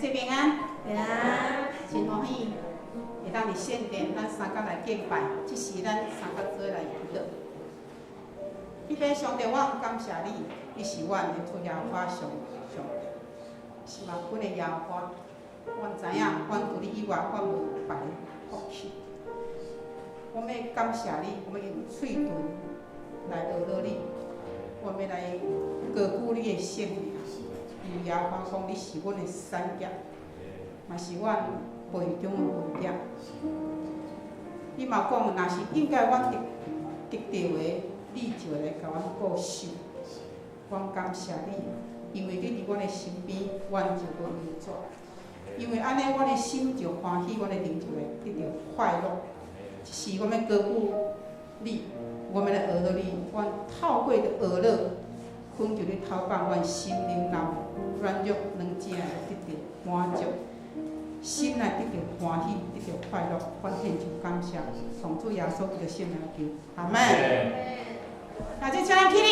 这平安，平安，真欢喜，会当伫圣殿，咱三角来敬拜，即时咱三角做来祈祷。彼边上帝，我感谢你，你是阮的主耶和华上帝，是万军的耶和华。阮知影，阮除你以外，阮无别的福气。我们要感谢你，我们用喙唇来学乐你，我们来高举你的圣名。因为耶和华讲，你是阮的产业，嘛是阮培中的培业。你嘛讲，若是应该阮得到的，你就会来甲阮顾守。阮感谢你，因为你伫阮的身边，阮就无忧愁。因为安尼，阮的心就欢喜，阮的灵就会得到快乐。是我们歌舞你，我们来学乐你，阮透过的学乐，恳求你透放阮心灵内软弱软正来得到满足，心来得到欢喜，得到快乐。阮献上感谢，奉主耶稣基督的圣名求，阿门。那就请咱起立，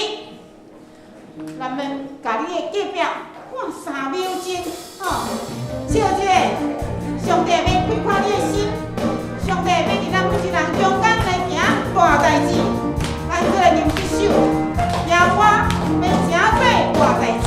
咱们甲你的隔壁看3秒钟，笑一个，上帝要开阔你的心，上帝要伫咱每一人中间来行大代志，咱做来念一首，让我要成做大代志。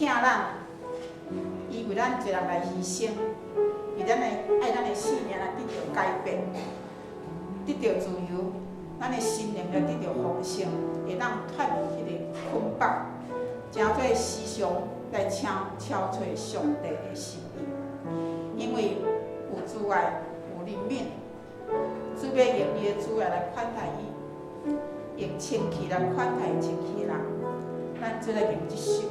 疼咱，伊为咱一人来牺牲，为咱的爱咱的性命来得到改变，得到自由，咱的心灵来得到丰盛，会当脱离迄个捆绑，诚做时常来敲找上帝的心意。因为有主爱，有怜悯，主要用伊的主爱来款待伊，用清气来款待清气人。咱做来用一首，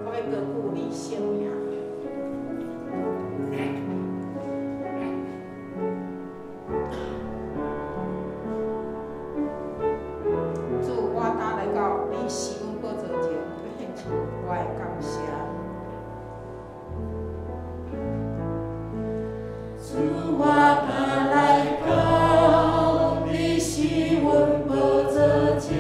我要歌鼓你生命。主，我今来到你施恩宝座前，要献出我的感谢。主，我今来到你施恩宝座前。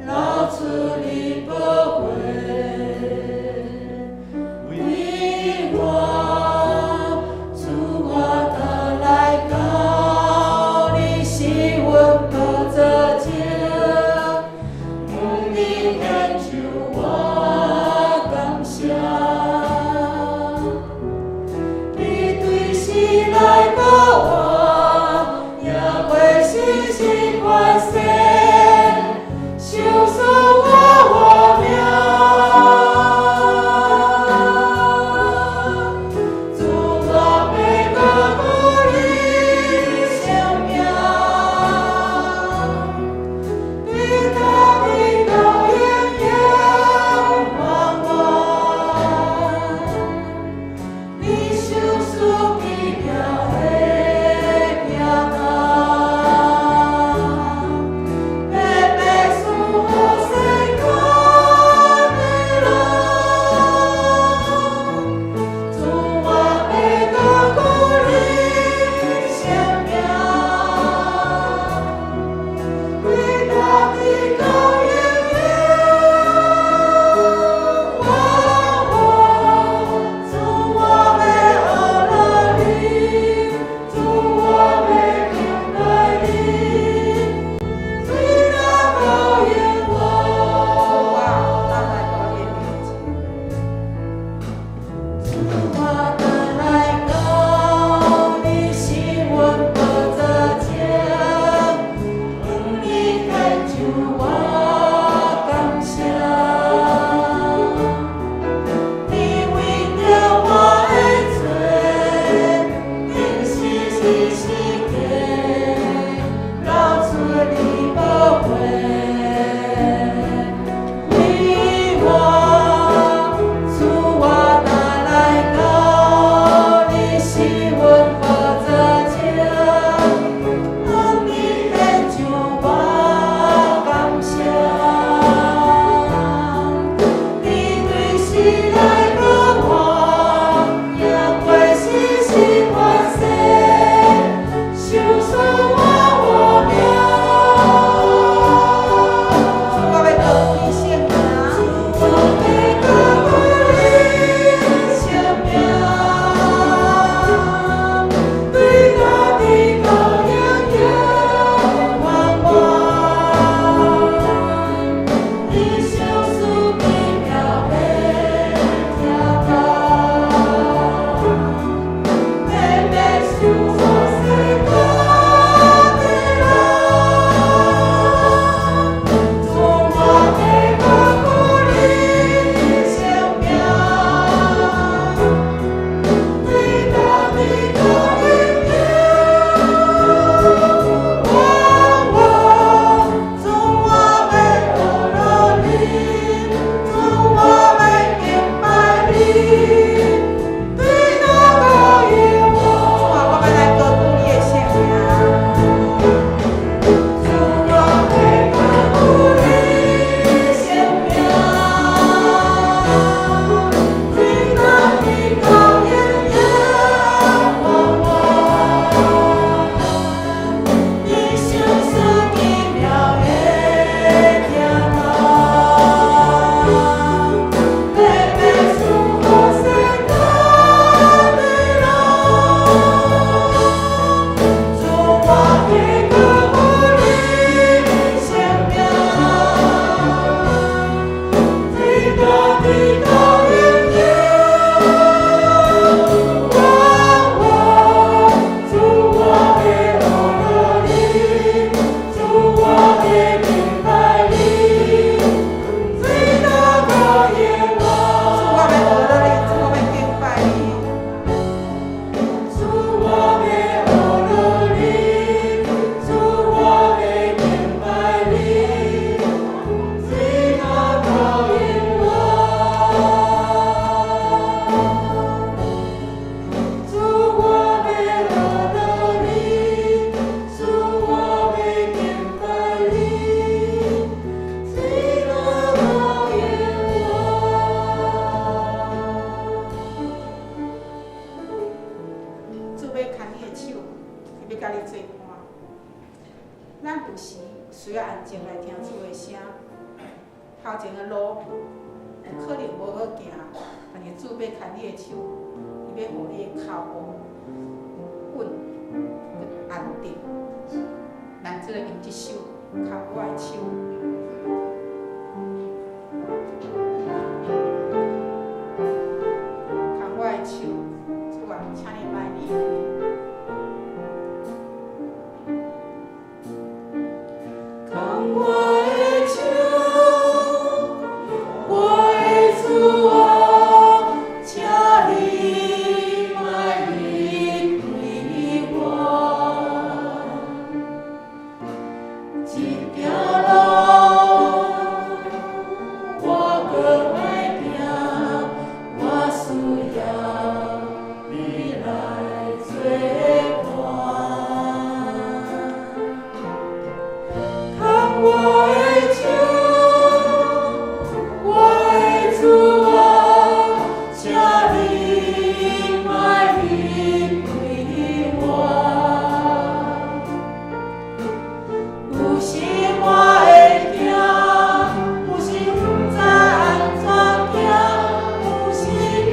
老子。路可能无好行，但是主要牵你的手，伊要互你的脚步稳、安定。咱即个用即首牵我的手。主啊，请你莫离开。牵我的手，我的主啊，请你莫离开我。这条路我搁爱行，我需要。你来做伴，牵我的手，我的主啊，请你莫离开我。有时我会惊，有时不知安怎行，有时讲。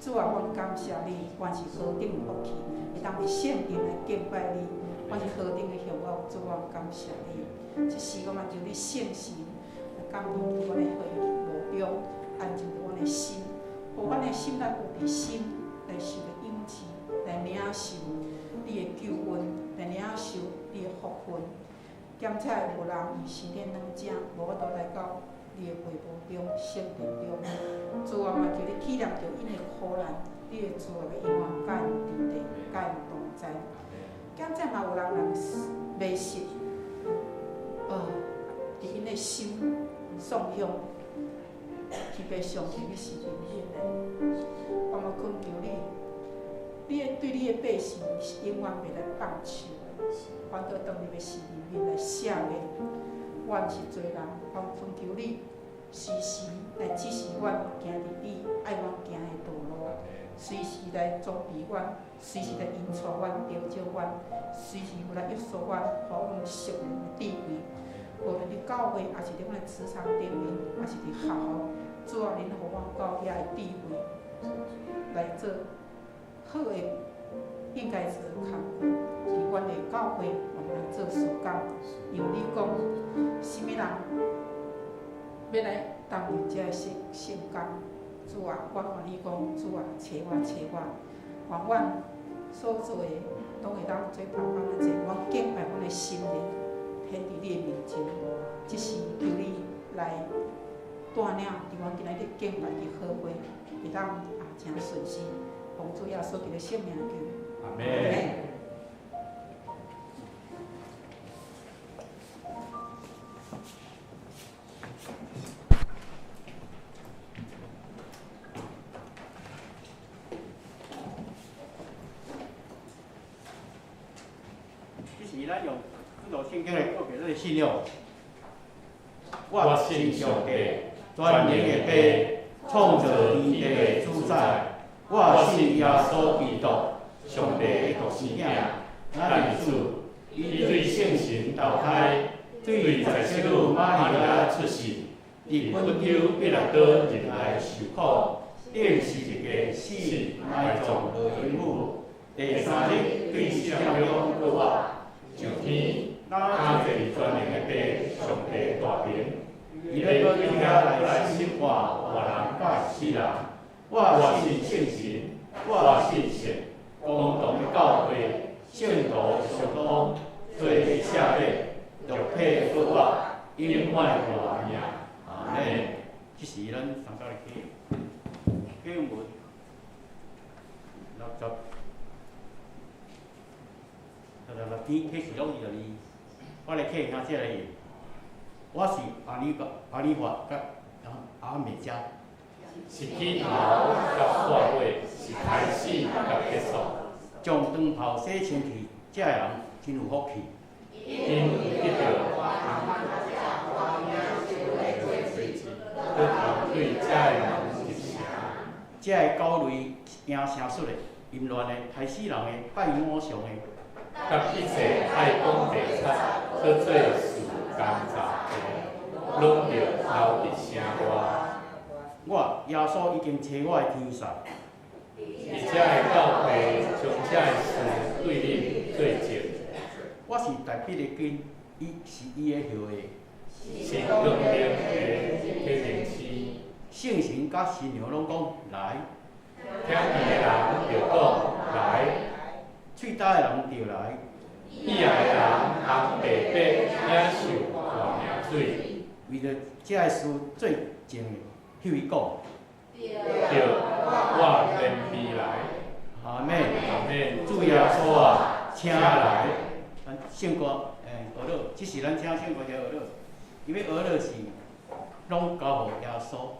主啊，阮感谢你，原是何等福气，会当伫圣殿来敬拜你。我是何等的向我主啊，感谢你。这时我嘛求你圣神来感动伫阮的会路中，安静伫阮的心，互阮的心内有伫心来受的恩赐，来领受你的救恩，来领受你的福分。检测无人以生天软正，无法度来到你的会幕中、圣殿中。主啊，嘛求你体谅着因的苦难，你的主啊，要永远甲因伫地，甲因同在。检测嘛有人迷失，伫因的心丧向，特别上帝你是怜悯的。我嘛恳求你，你对你的百姓是永远袂来放手的，反倒当你要是怜悯来赦免。我毋是罪人，我恳求你时时来指示我行伫你爱我行的道路，随时来装备我，随时来引带我、调教我，随时有来约束我，互阮属灵的智慧。无论伫教会，还是伫阮的职场顶面，还是伫学校，主啊，恁互我有遐的智慧，来做好的应该做的工作。伫阮的教会，我们来做事工。因为你讲，什么人要来担任这个圣工？主啊，我看你讲，主啊，找我，愿阮所做的，拢会当做别人的者，我敬拜阮的心灵，显伫你的面前。即是求你来带领，伫阮今仔日敬拜的好会，会当诚顺遂。奉主耶稣基督的圣名求。阿门。咱用这首圣经来做给咱的信用。我信上帝，全能的爸，创造天地的主宰。我信耶稣基督，上帝的独生子，咱的主，伊对圣神投胎，对在小女玛利亚出世，伫本丘比拉多入来受苦，顶是一个死埋葬的孕妇。第三日对世上中活。上天，感谢全能的爸，上帝大名，伊要到你遐来生活，活人甲死人。我信圣神，我信神，共同的教会，圣徒相通，做的赦免，肉体复活，永远活命。阿门。这是咱上高的经文60。天启示录22，我来客兄这来用。我是阿里法甲阿美加，是起头甲煞尾，是开始甲结束。将长袍洗清气，这人真有福气。因得到得头对这人入城。这个高雷惊声出的，淫乱的，害死人的，拜偶像的。甲一切爱讲地产，做做事奸诈的，拢着偷直声大。我耶稣已经找我的天使，而且的教会将这的事对恁做证。我是大笔的根，伊是伊的后裔，是光明的天灵星。圣神甲新娘拢讲来，听见的人就讲来。喙焦的人就来，意爱的人红白白领受大命水，为着这个事最正的，迄位讲，对，我愿意来。阿门，阿门。主耶稣啊，请来。咱圣歌，学了，即是咱请圣歌才学了，因为学了是拢交互耶稣。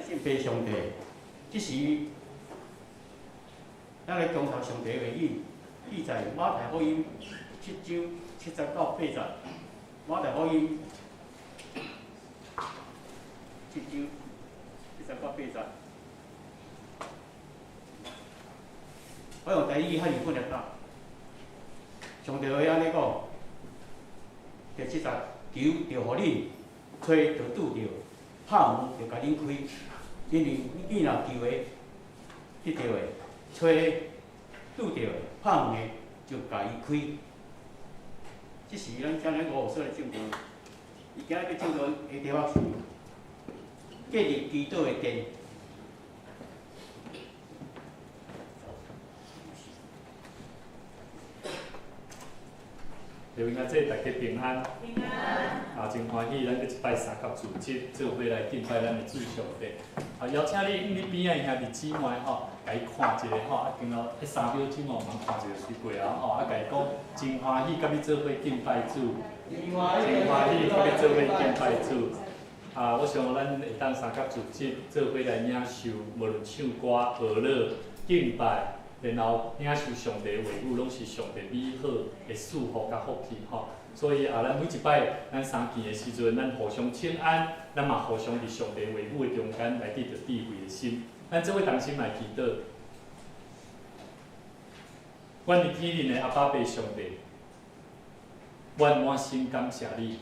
敬拜上帝，即时咱来强调上帝的语，记载马太福音7章70到80，马太福音7章70到80。我用台语较容易念到。上帝话安尼讲，第70，求就互恁，找就拄着，拍门就甲恁开。因为你若求的得到的，找的拄着的，拍门的就甲伊开。即是咱今日5所的正道，伊今日个正道的题目是建立基督的殿。就应该这大家平安，平安。真欢喜，咱去一摆三角主节做伙来敬拜咱的主上帝。邀请你边仔兄弟姊妹吼，甲伊看一下吼，经过迄3秒钟哦，通看一个水过啊吼，甲伊讲真欢喜，甲你做伙敬拜主，真欢喜，甲你做伙敬拜主。我想咱会当三角主节做伙来领受，无论唱歌、学乐、敬拜。然后领受上帝的话语，拢是上帝美好的祝福甲福气吼。所以咱每一摆咱相见的时阵，咱互相请安，咱嘛互相伫上帝话语的中间来得到智慧的心。咱做伙同心来祈祷。阮伫天灵的阿爸爸上帝，阮满心感谢你。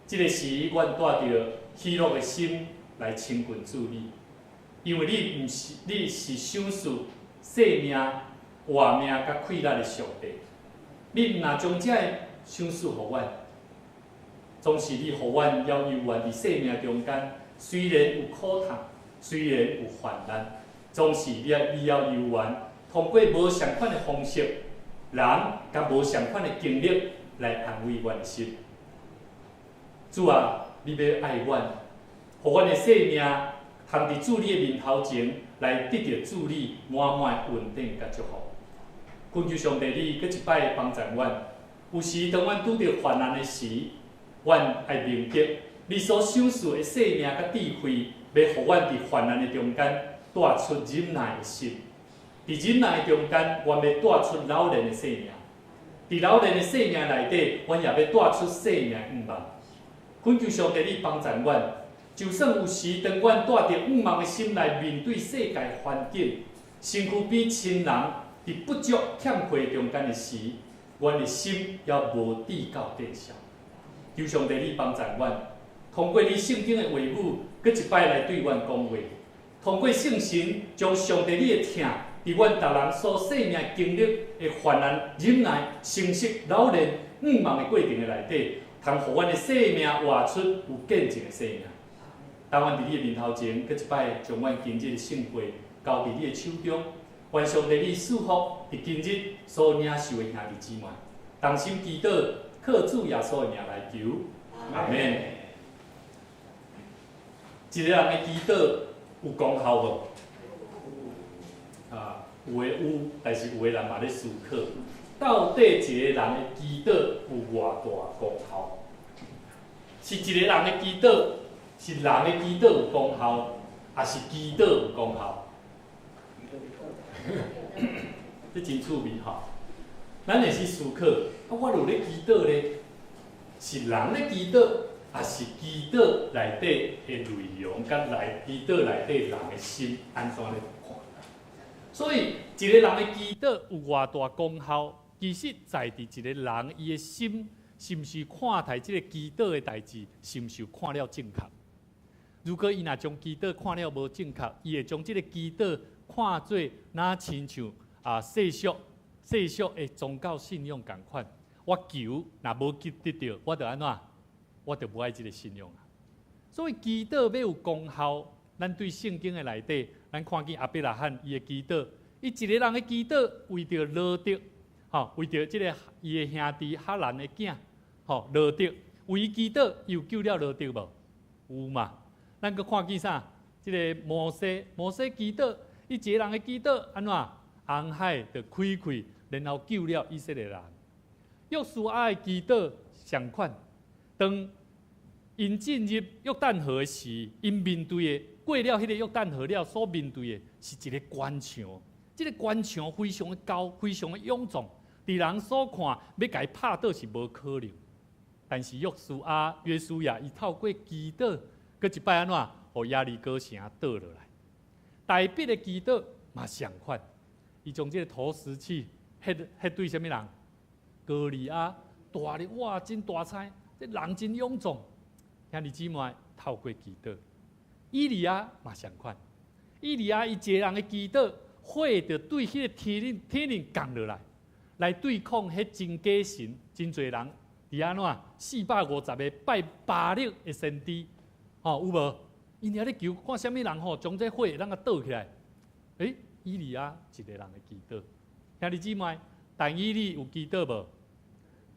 即个时，阮带着喜乐的心来亲近主你，因为你是享受生命、活命甲快乐的上帝，你毋若将这享受互阮，总是你互阮要游玩伫生命中间，虽然有苦痛，虽然有患难，总是你要游玩，通过无相款的方式，人甲无相款的经历来安慰阮的心。主啊，你要爱阮，互阮的生命通伫主你的面头前。来得到主你满满稳定甲祝福，恳求上帝你搁一摆帮助阮。有时当阮拄着患难的时，阮爱明白你所享受的生命甲智慧，要互阮伫患难的中间带出忍耐的心。伫忍耐的中间，阮要带出老练的生命；伫老练的生命内底，阮也要带出生命的愿望。恳求上帝你帮助阮。就算有时，当阮带着愿望的心来面对世界环境，身躯边亲人伫不足欠缺中间的时，阮的心也无抵到殿上。求上帝你帮助阮，通过你圣经的话语，搁一摆来对阮讲话。通过圣神，将上帝你的疼伫阮逐人所生命经历的患难、忍耐、诚实、老练、愿望的过程的内底，通互阮的生命活出有见证的生命。当阮伫你的面头前，搁一摆将阮今日的圣杯交伫你的手中，愿上帝你祝福伫今日所领受的兄弟姊妹，同心祈祷，靠主耶稣的名来求，阿门。一个人的祈祷有功效无？有诶有，但是有诶人嘛咧思考，到底一个人诶祈祷有偌大功效？是一个人诶祈祷，是人诶祈祷有功效，还是祈祷有功效？这真趣味吼！咱会去思考，我有咧祈祷咧，是人咧祈祷，还是祈祷内底诶内容，甲祈祷内底人诶心安怎咧看？所以，一个人诶祈祷有偌大功效，其实在伫一个人伊诶心是毋是看待即个祈祷诶代志，是毋是有看了正确？如果伊若将祈祷看了无正确，伊会将即个祈祷看做若亲像世俗的宗教信仰共款。我求若无得到，我就安怎？我就无爱即个信仰啊。所以祈祷要有功效，咱对圣经的内底，咱看见亚伯拉罕伊的祈祷，伊一个人的祈祷为着罗德，为着即个伊的兄弟哈兰的囝，罗德为伊祈祷，又救了罗德无？有嘛？咱搁看见啥？即个摩西祈祷，伊一个人的祈祷安怎？红海就开开，然后救了以色列人。约书亚的祈祷相款，当因进入约旦河时，因面对的过了迄个约旦河了，所面对的是一个关墙。这个关墙非常的高，非常的臃肿，伫人所看要甲伊拍倒是无可能。但是约书亚伊透过祈祷，搁一摆安怎，互耶利哥城倒落来。大笔的祈祷嘛相款，伊将这个土石器迄对什么人？歌利亚大力哇，真大彩，这人真臃肿。兄弟姊妹透过祈祷，以利亚嘛相款，以利亚伊一个人的祈祷，火就对迄个天灵降落来，来对抗迄真假神，真侪人伫安怎450个拜巴力的神祗，有无？因遐咧求看什么人将这火让它倒起来。以利亚一个人的祈祷，兄弟姊妹，但以利有祈祷无？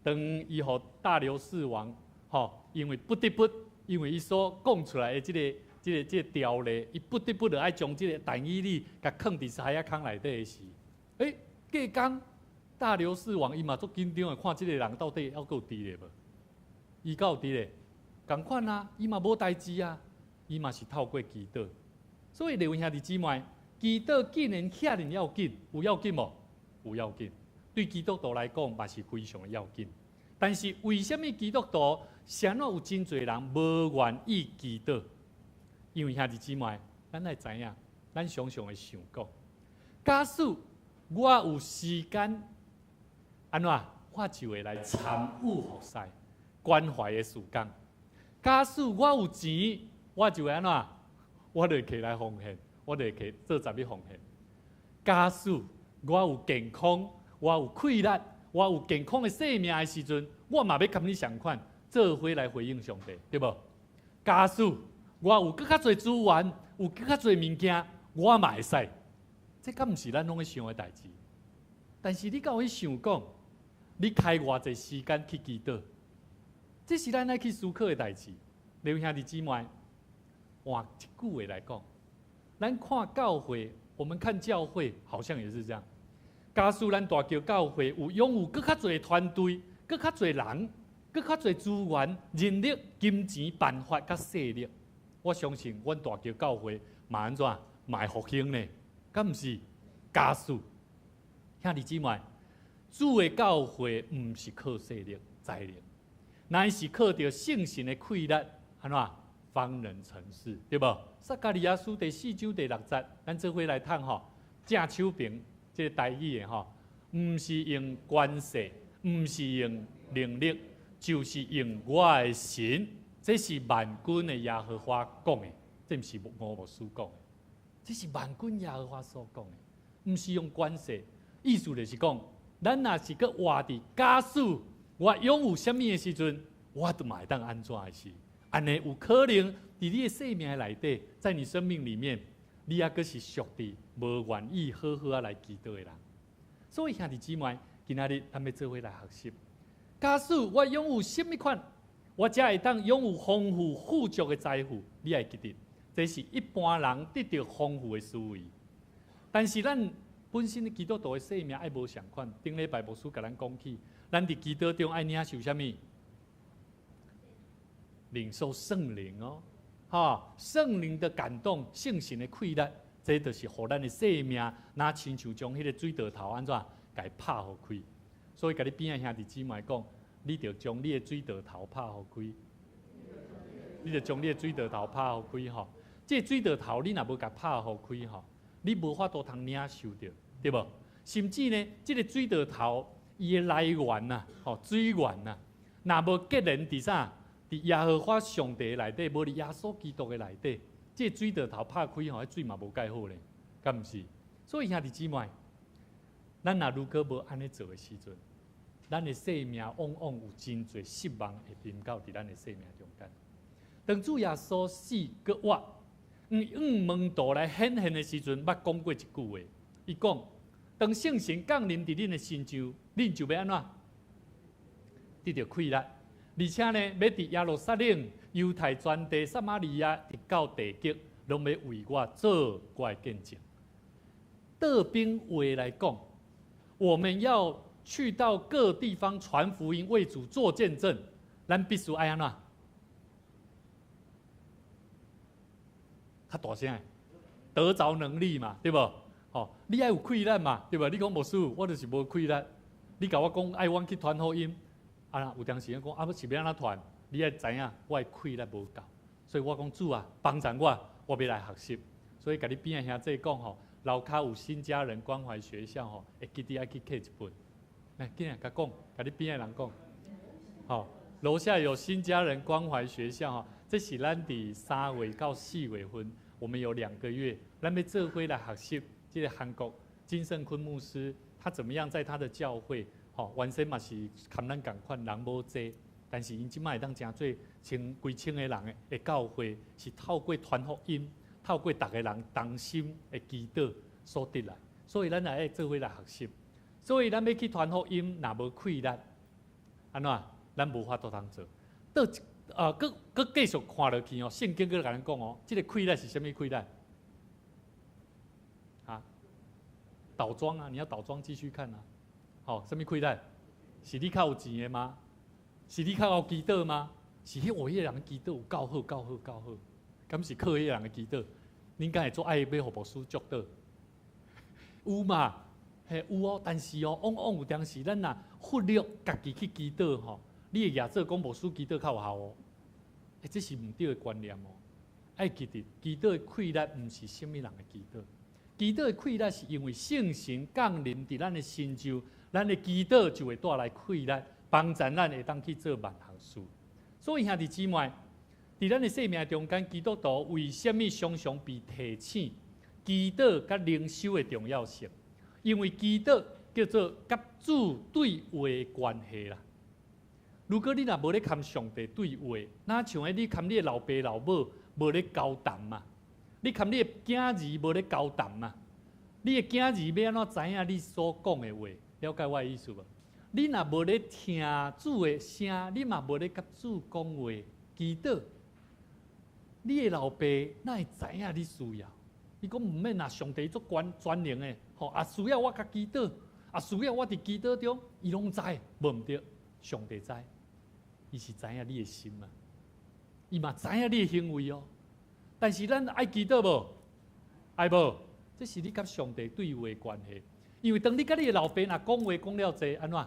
当伊互大流士王，因为不得不，因为伊所讲出来的这个条例，伊不得不就爱将这个但以利甲放伫海仔坑内底的时，隔天大流士王伊嘛足紧张的，看这个人到底还有伫咧无？伊有伫咧，共款啊，伊嘛无代志啊，伊嘛是透过祈祷。所以，各位兄弟姊妹，祈祷既然遐尔要紧，有要紧无？有要紧。对基督徒来讲，嘛是非常的要紧。但是为什么基督徒谁有真侪人无愿意祈祷？因为兄弟姊妹，咱来知影，咱常常会想讲，假使我有时间，安怎，我就会来参与服侍、关怀的事工。假使我有钱，我就会安怎，我就起来奉献，我就起做十一奉献。假使我有健康，我有气力，我有健康的生命的时阵，我嘛要甲你相款，做伙来回应上帝，对无？假使我有更较侪资源，有更较侪物件，我嘛会使。这敢毋是咱拢会想的代志？但是你敢有去想讲，你开偌济时间去祈祷，这是咱爱去思考的代志。各位兄弟姊妹，换一句话来讲，咱看教会，我们看教会好像也是这样。假使咱大桥教会拥有更较侪团队、更较侪人、更较侪资源、人力、金钱、办法甲势力，我相信阮大桥教会嘛安怎嘛会复兴呢？敢毋是？假使兄弟姊妹，主的教会毋是靠势力、财力，乃是靠着圣神的气力，安怎方能成事，对无？撒迦利亚书第4章第6节，咱做伙来读正手边。这个台语的毋是用权势，毋是用能力，就是用我的神。这是万军的耶和华讲的，这毋是俄罗斯讲的，这是万军耶和华所讲的，毋是用权势。意思就是讲，咱若是个活伫，假使我拥有什么的时阵，我就嘛会当安怎的事。安尼有可能伫你的生命内底，在你生命里面。你也阁是属伫无愿意好好啊来祈祷的人，所以兄弟姊妹，今仔日咱要做伙来学习。假使我拥有什么款，我才会当拥有丰富富足的财富。你要记得，这是一般人得到丰富的思维。但是咱本身的基督徒的生命爱无相款。顶礼拜牧师甲咱讲起，咱伫基督中爱领受啥物？领受圣灵哦，圣灵的感动，圣神的溃烂，这就是互咱的生命，那亲像将迄个水道头安怎，甲伊拍互开。所以，甲你边仔兄弟姊妹讲，你着将你的水道头拍互开，你着将你的水道头拍互开吼。这水道头你若无甲拍互开吼，你无法度通领受着，对无？甚至呢，这个水道头伊的来源呐，水源呐，若无结连伫啥？伫耶和华上帝内底，无伫耶稣基督的内底，这水道头拍开吼，迄水嘛无介好咧，敢毋是？所以兄弟姊妹，咱若如果无安尼做的时阵，咱的生命往往有真侪失望会临到伫咱的生命中间。当主耶稣死搁活，门徒来显现的时阵，捌讲过一句话，伊讲：当圣神降临伫恁的心上，恁就要安怎？得到快乐。而且呢，要伫耶路撒冷、犹太全地、撒玛利亚，直到地极，拢要为我做我的见证。倒边话来讲，我们要去到各地方传福音，为主做见证，咱必须爱安怎？较大声，得着能力嘛，对无？你爱有快乐嘛，对无？你讲牧师，我就是无快乐。你甲我讲爱阮去传福音。有当时讲要是要安怎传，你爱知影我的气力无够，所以我讲主啊，帮助我要来学习。所以甲你边仔兄弟讲吼，楼骹有新家人关怀学校吼，会记得爱去摕一本。来，今日甲讲，甲你边仔人讲，楼下有新家人关怀学校吼，这是咱伫3月到4月份，我们有2个月，咱要做伙来学习。这个韩国金圣坤牧师，他怎么样在他的教会？原先嘛是含咱共款人无济，但是因即摆会当真做规千个人的教会，是透过传福音，透过逐个人同心的祈祷所得来。所以咱也爱做伙来学习。所以咱要去传福音，若无气力，安怎？咱无法度通做。搁继续看落去圣经搁甲咱讲这个气力是啥物气力？倒装啊，你要倒装继续看啊。什么亏待？是你较有钱的吗？是你较有基督吗？是迄个人的基督有够好，够好，够好。敢是靠迄个人的基督？恁敢会做爱要互牧师祝祷？有嘛？有哦。但是往往有当时咱若忽略家己去祈祷吼，你会举做讲牧师祈祷较有效哦。这是唔对的观念哦。爱记得，祈祷的气力唔是什么人的祈祷。祈祷的气力是因为圣神降临伫咱的心上，咱的祈祷就会带来气力，帮助咱会当去做万项事。所以兄弟姊妹，伫咱的生命中间，基督徒为什么常常被提醒祈祷甲灵修的重要性？因为祈祷叫做甲主对话的关系啦。如果你若无咧跟上帝对话，哪像你跟你的老爸老母无咧交谈嘛？你跟你的囝儿无咧交谈嘛？你的囝儿要安怎知影你所讲的话？了解我的意思无？你若无咧听主的声，你嘛无咧甲主讲话祈祷，你的老爸哪会知影你需要？你讲唔免啊，上帝做专灵的，需要我甲祈祷，需要我伫祈祷中，伊拢知，无毋对，上帝知，伊是知影你的心嘛，伊嘛知影你的行为哦。但是咱爱祈祷无？爱无？这是你甲上帝对话的关系。因为当你甲你的老爸若讲话讲了济，安怎？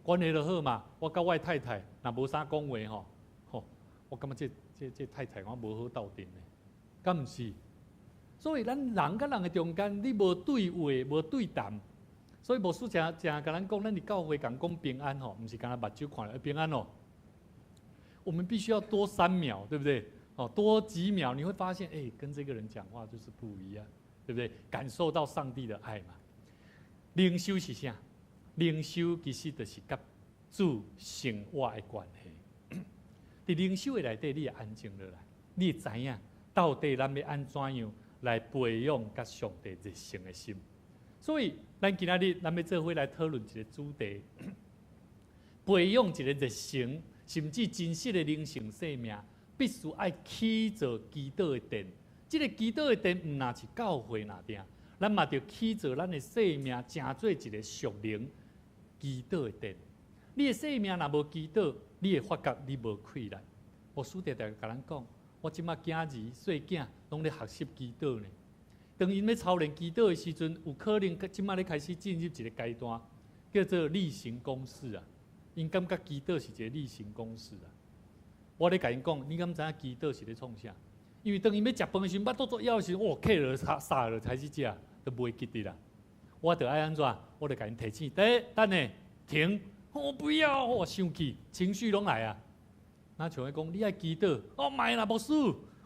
关系就好嘛。我甲我的太太若无啥讲话我感觉这太太我无好斗阵的，敢毋是？所以咱人甲人的中间，你无对话，无对谈，所以牧师常甲咱讲，咱伫教会讲平安毋是干那目睭看了平安我们必须要多3秒，对不对？多几秒，你会发现，跟这个人讲话就是不一样，对不对？感受到上帝的爱嘛。灵修是啥？灵修其实就是甲主生活的关系。伫灵修的内底，你会安静落来，你会知影到底咱要安怎样来培养甲上帝热诚的心。所以，咱今仔日咱要做伙来讨论一个主题，培养一个热诚，甚至真实的灵性生命。必须爱起做基督的殿，这个基督的殿唔那是教会那点，咱嘛着起造咱的生命，成做一个属灵基督的殿。你的生命若无基督，你会发觉你无气力。牧师常常甲咱讲，我即马囝儿细囝拢咧学习基督呢。当因要操练基督的时阵，有可能即马咧开始进入一个阶段，叫做例行公事啊。因感觉基督是一个例行公事啊。我咧甲因讲，你敢知影基督是咧创啥？因为当因要食饭的时候，捌肚枵的时候，哇，客了杀了开始食，都袂记得啦。我着爱安怎？我着甲因提醒，第一，等下停，我不要，我生气，情绪拢来啊。那像伊讲，你爱基督，卖啦，牧师，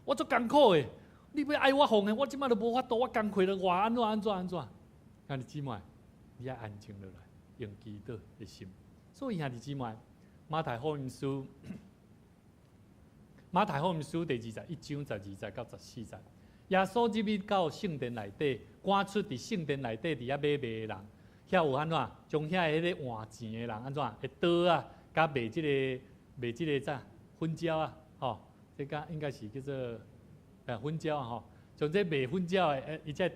我足艰苦的，你要爱我奉献，我即摆都无法度，我工课了，我安怎？兄弟姊妹，你要安静落来，用基督的心。所以兄弟姊妹，马太福音书第21章12到14节，耶稣入去到圣殿内底，赶出伫圣殿内底伫遐买卖的人，遐有安怎？将遐迄个换钱的人安怎？会刀啊，甲卖即个啥粉椒啊，吼，这个应该是叫做粉椒啊，吼，像这卖粉椒的，伊在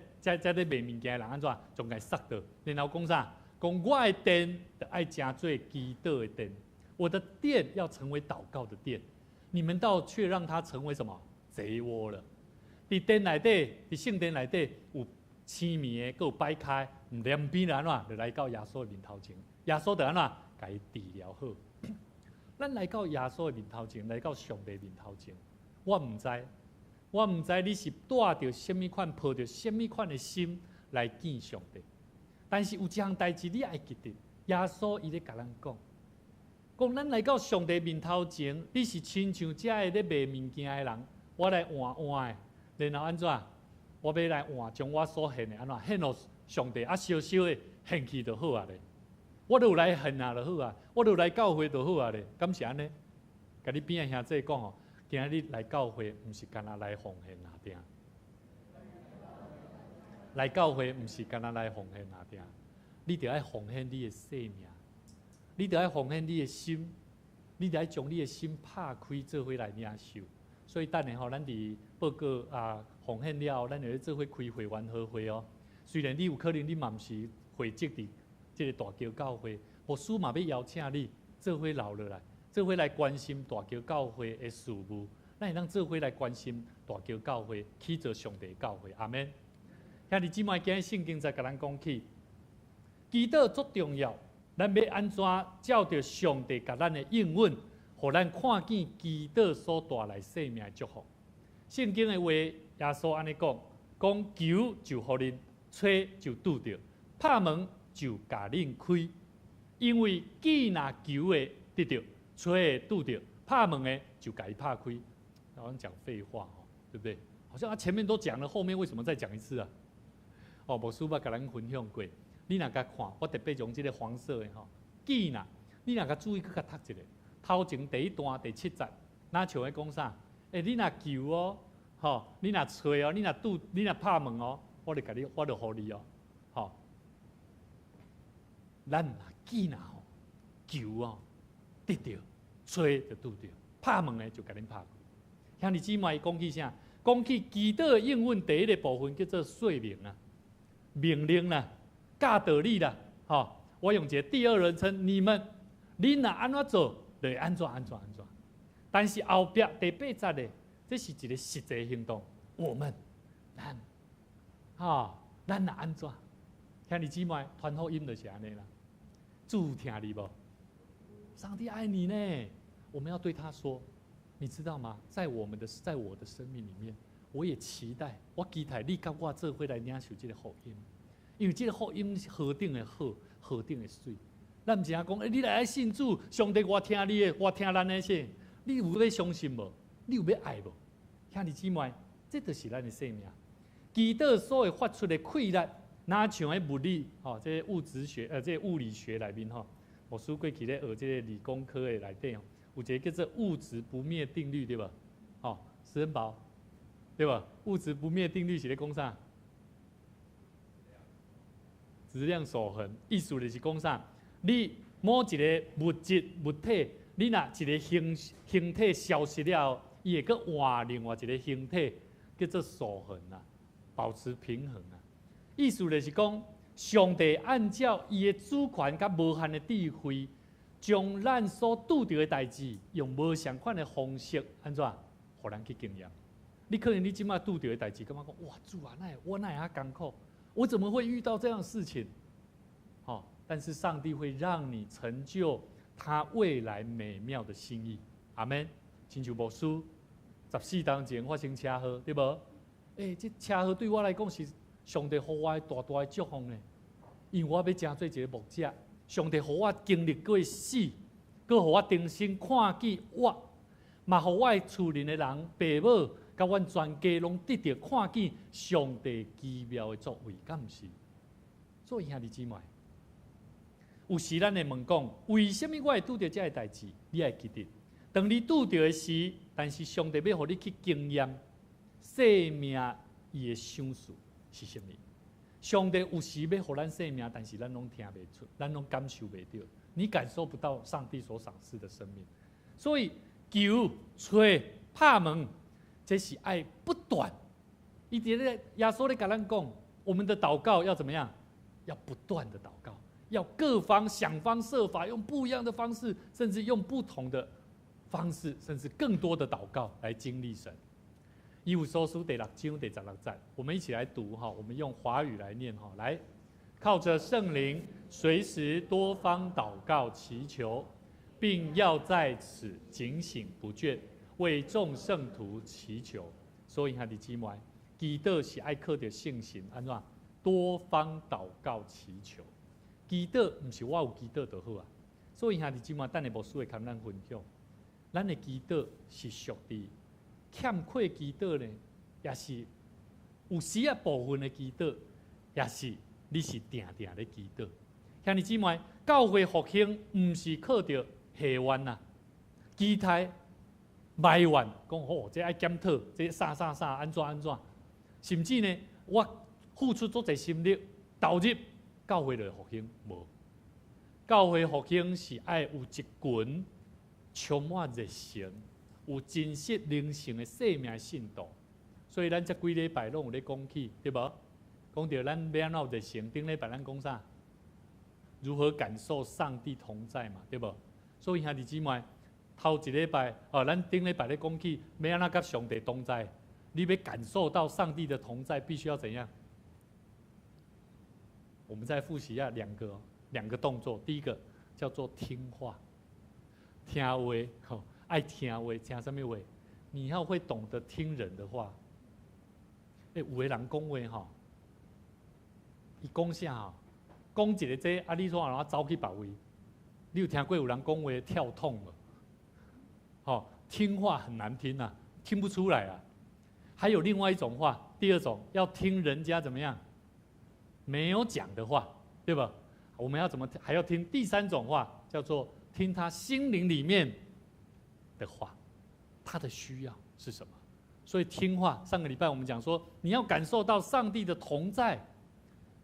咧卖物件的人安怎？将伊杀掉，然后讲啥？讲我的殿就爱成做基督的殿，我的殿要成为祷告的殿。你们倒却让它成为什么贼窝了？伫殿内底，伫圣殿内底有青面的，佮有摆开，唔两边安怎就来到耶稣的面头前，耶稣就安怎甲伊治疗好。咱来到耶稣的面头前，来到上帝面头前，我唔知你是带着什么款、抱着什么款的心来见上帝。但是有一项代志你爱记得，耶稣伊咧甲咱讲。讲咱来到上帝面头前，你是亲像遮个咧卖物件的人，我来换的，然后安怎？我要来换，将我所献的安怎献予上帝，小小的献去就好啊咧。我就来献啊就好啊，我就来教会就好啊咧。敢是安尼？甲你边个兄弟讲哦，今日来教会，毋是干那来奉献哪点？来教会毋是干那来奉献哪点？你着爱奉献你的生命。你得爱奉献你的心，你得爱将你的心拍开，做伙来领受。所以等下吼，咱伫报告奉献了后，咱会做伙开会员好会哦。虽然你有可能你嘛毋是会籍伫即个大桥教会，牧师嘛要邀请你做伙留落来，做伙来关心大桥教会的事务。咱会当做伙来关心大桥教会，起做上帝教会。阿免。兄弟姊妹，今日圣经在甲咱讲起，祈祷足重要。咱要安怎照着上帝甲咱的应允，互咱看见基督所带来生命的祝福？圣经的话，耶稣安尼讲：求就互恁，吹就拄着，拍门就甲恁开。因为既若求的得着，吹的拄着，拍门的就甲伊拍开。好像讲废话哦，对不对？好像前面都讲了，后面为什么再讲一次啊？牧师捌甲咱分享过。你若甲看，我特别用这个黄色的吼，记若你若甲注意，去甲读一个，头前第一段第7节，哪像咧讲啥？你若求哦，吼，你若吹哦，你若拍门哦，我就互你哦，吼。咱若记若吼，求哦，得着，吹就拄着，拍门的就甲恁拍开。兄弟姊妹讲起啥？讲起基督的应允第一个部分叫做说明啊，命令啦。教导你啦，吼！我用一个第二人称，恁若安怎做，就会安怎。但是后壁第8节的，这是一个实际行动。咱若安怎？兄弟姊妹，传福音就是安尼啦。主听你无？上帝爱你呢，我们要对他说，你知道吗？在我的生命里面，我也期待你甲我做伙来领受这个福音。因为这个福音是何等的好，何等的水。咱唔是讲，你来信主，上帝我听你的，我听咱的些，你有要相信无？你有要爱无？兄弟姊妹，这就是咱的生命。基督所会发出的气力，哪像喺物理，这物质学，这物理学内面吼，牧师过去咧学这个理工科的内底有一个叫做物质不灭定律，对吧？施恩宝，对吧？物质不灭定律是咧讲啥？质量守恒，意思就是讲啥？你某一个物质物体，你若一个形体消失了后，伊会搁换另外一个形体，叫做守恒啊，保持平衡啊。意思就是讲，上帝按照伊的主权甲无限的智慧，将咱所拄着的代志，用无相款的方式，安怎，互咱去经验。你可能你即马拄着的代志，感觉讲，哇，主啊，我哪会艰苦？我怎么会遇到这样的事情？哦，但是上帝会让你成就他未来美妙的心意。阿门。亲像牧师14当前发生车祸，对无？这车祸对我来讲是上帝给我的大大的祝福呢。因为我要成做一个牧者，上帝给我经历过死，佮给我重新看见我，嘛给我的厝邻的人、父母，甲阮全家拢得到看见上帝奇妙的作为，敢毋是？所以兄弟姊妹，有时咱会问讲，为什么我会拄到这个代志？你会记得，当你拄到的时，但是上帝要互你去经验生命伊的想事是什么？上帝有时要互咱生命，但是咱拢听袂出，咱拢感受袂到，你感受不到上帝所赏赐的生命。所以求、吹、拍门，这是爱不断。伊伫咧耶稣咧甲咱讲，我们的祷告要怎么样？要不断的祷告，要各方想方设法，用不一样的方式，甚至用不同的方式，甚至更多的祷告来经历神。以弗所书第6章第16节，我们一起来读哈，我们用华语来念哈，来，靠着圣灵，随时多方祷告祈求，并要在此警醒不倦，为众圣徒祈求。所以兄弟姊妹，祈祷是爱靠着信心，安怎？多方祷告祈求。祈祷不是我有祈祷就好啊。所以兄弟姊妹，等下牧师会跟咱分享，咱的祈祷是属地。欠缺祈祷呢，也是有时啊部分的祈祷，也是你是定定的祈祷。兄弟姊妹，教会复兴唔是靠着下愿呐，期待埋怨，讲哦，这爱检讨，这啥安怎，甚至呢，我付出足侪心力投入，教会就复兴无。教会复兴是爱有一群充满热情。有真实灵性的生命信徒，所以咱这几礼拜拢有咧讲起，对无？讲到咱要安怎热情，顶礼拜咱讲啥？如何感受上帝同在嘛，对无？所以兄弟姊妹，头一礼拜咱顶礼拜咧讲起，要安怎甲上帝同在？你要感受到上帝的同在，必须要怎样？我们再复习一下两个动作，第一个叫做听话，听话，爱听话，听什么话？你要会懂得听人的话。有的人讲话吼，伊讲啥吼？讲一个这你说然后走去别位，你有听过有人讲话跳痛了？听话很难听啊，听不出来啊。还有另外一种话，第二种要听人家怎么样没有讲的话，对吧？我们要怎么还要听第三种话，叫做听他心灵里面的话，他的需要是什么？所以听话，上个礼拜我们讲说，你要感受到上帝的同在。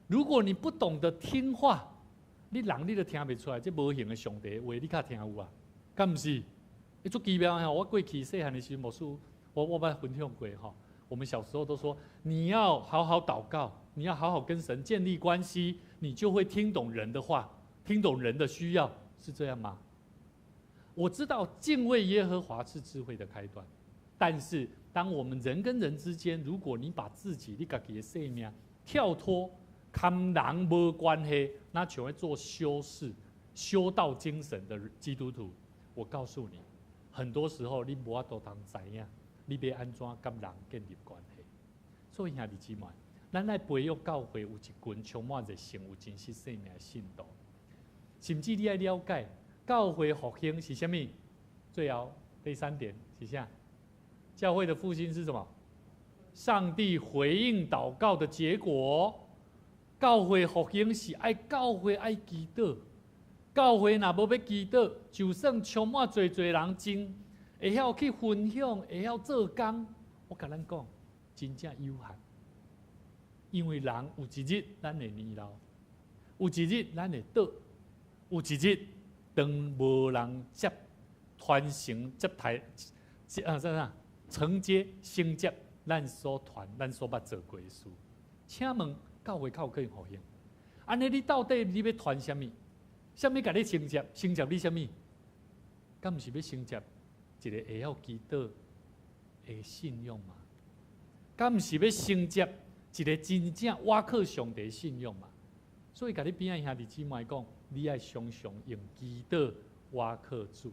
如果你不懂得听话，你人你都听不出来，这无形的上帝话，你较听有啊？敢不是？足奇妙哈！我过去细汉的时候，牧师我捌分享过哈。我们小时候都说，你要好好祷告，你要好好跟神建立关系，你就会听懂人的话，听懂人的需要，是这样吗？我知道敬畏耶和华是智慧的开端，但是当我们人跟人之间，如果你把自己你自己的生命跳脱，跟人没关系，那就会做修士、修道精神的基督徒。我告诉你，很多时候你无法度通知影，你要安怎跟人建立关系。所以兄弟姊妹，咱来培育教会有一群充满热情、有真实生命的信徒，甚至你要了解。教会复兴是什么？最后第三点是啥？教会的复兴是什么？上帝回应祷告的结果。教会复兴是爱教会爱祈祷，教会若无要祈祷，就算充满侪人真会晓去分享，会晓做工，我甲咱讲，真正有限。因为人有一日咱会年老，有一日咱会倒，有一日。当无人传承接台承接承接咱所传咱所捌做过的事，请问教会较有可能复兴。安尼你到底你要传什么？什么甲你承接？承接你什么？敢毋是要承接一个会晓祈祷的信用嘛？敢毋是要承接一个真正倚靠上帝的信用嘛？所以甲你边仔兄弟姊妹讲，你爱常常用祈祷倚靠主，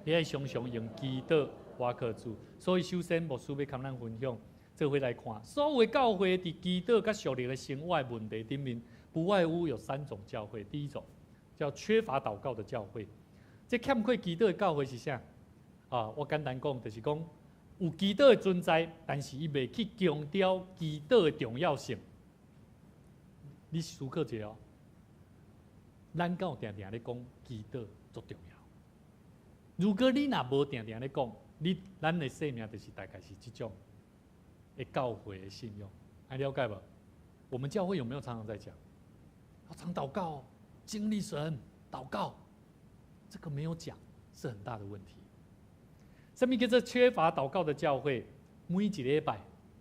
你爱常常用祈祷倚靠主。所以首先牧师要跟咱分享，做伙来看，所有的教会伫祈祷甲属灵的生活的问题顶面，不外乎有3种教会。第一种叫缺乏祷告的教会，这欠缺祈祷的教会是啥？我简单讲，就是讲有祈祷的存在，但是伊袂去强调祈祷的重要性。你思考一下哦，咱敢有定定咧讲祈祷足重要？如果你若无定定咧讲，咱的生命就是大概是这种的教会的信用，还了解无？我们教会有没有常常在讲，要常祷告，经历神，祷告？这个没有讲，是很大的问题。什么叫做缺乏祷告的教会？每一礼拜，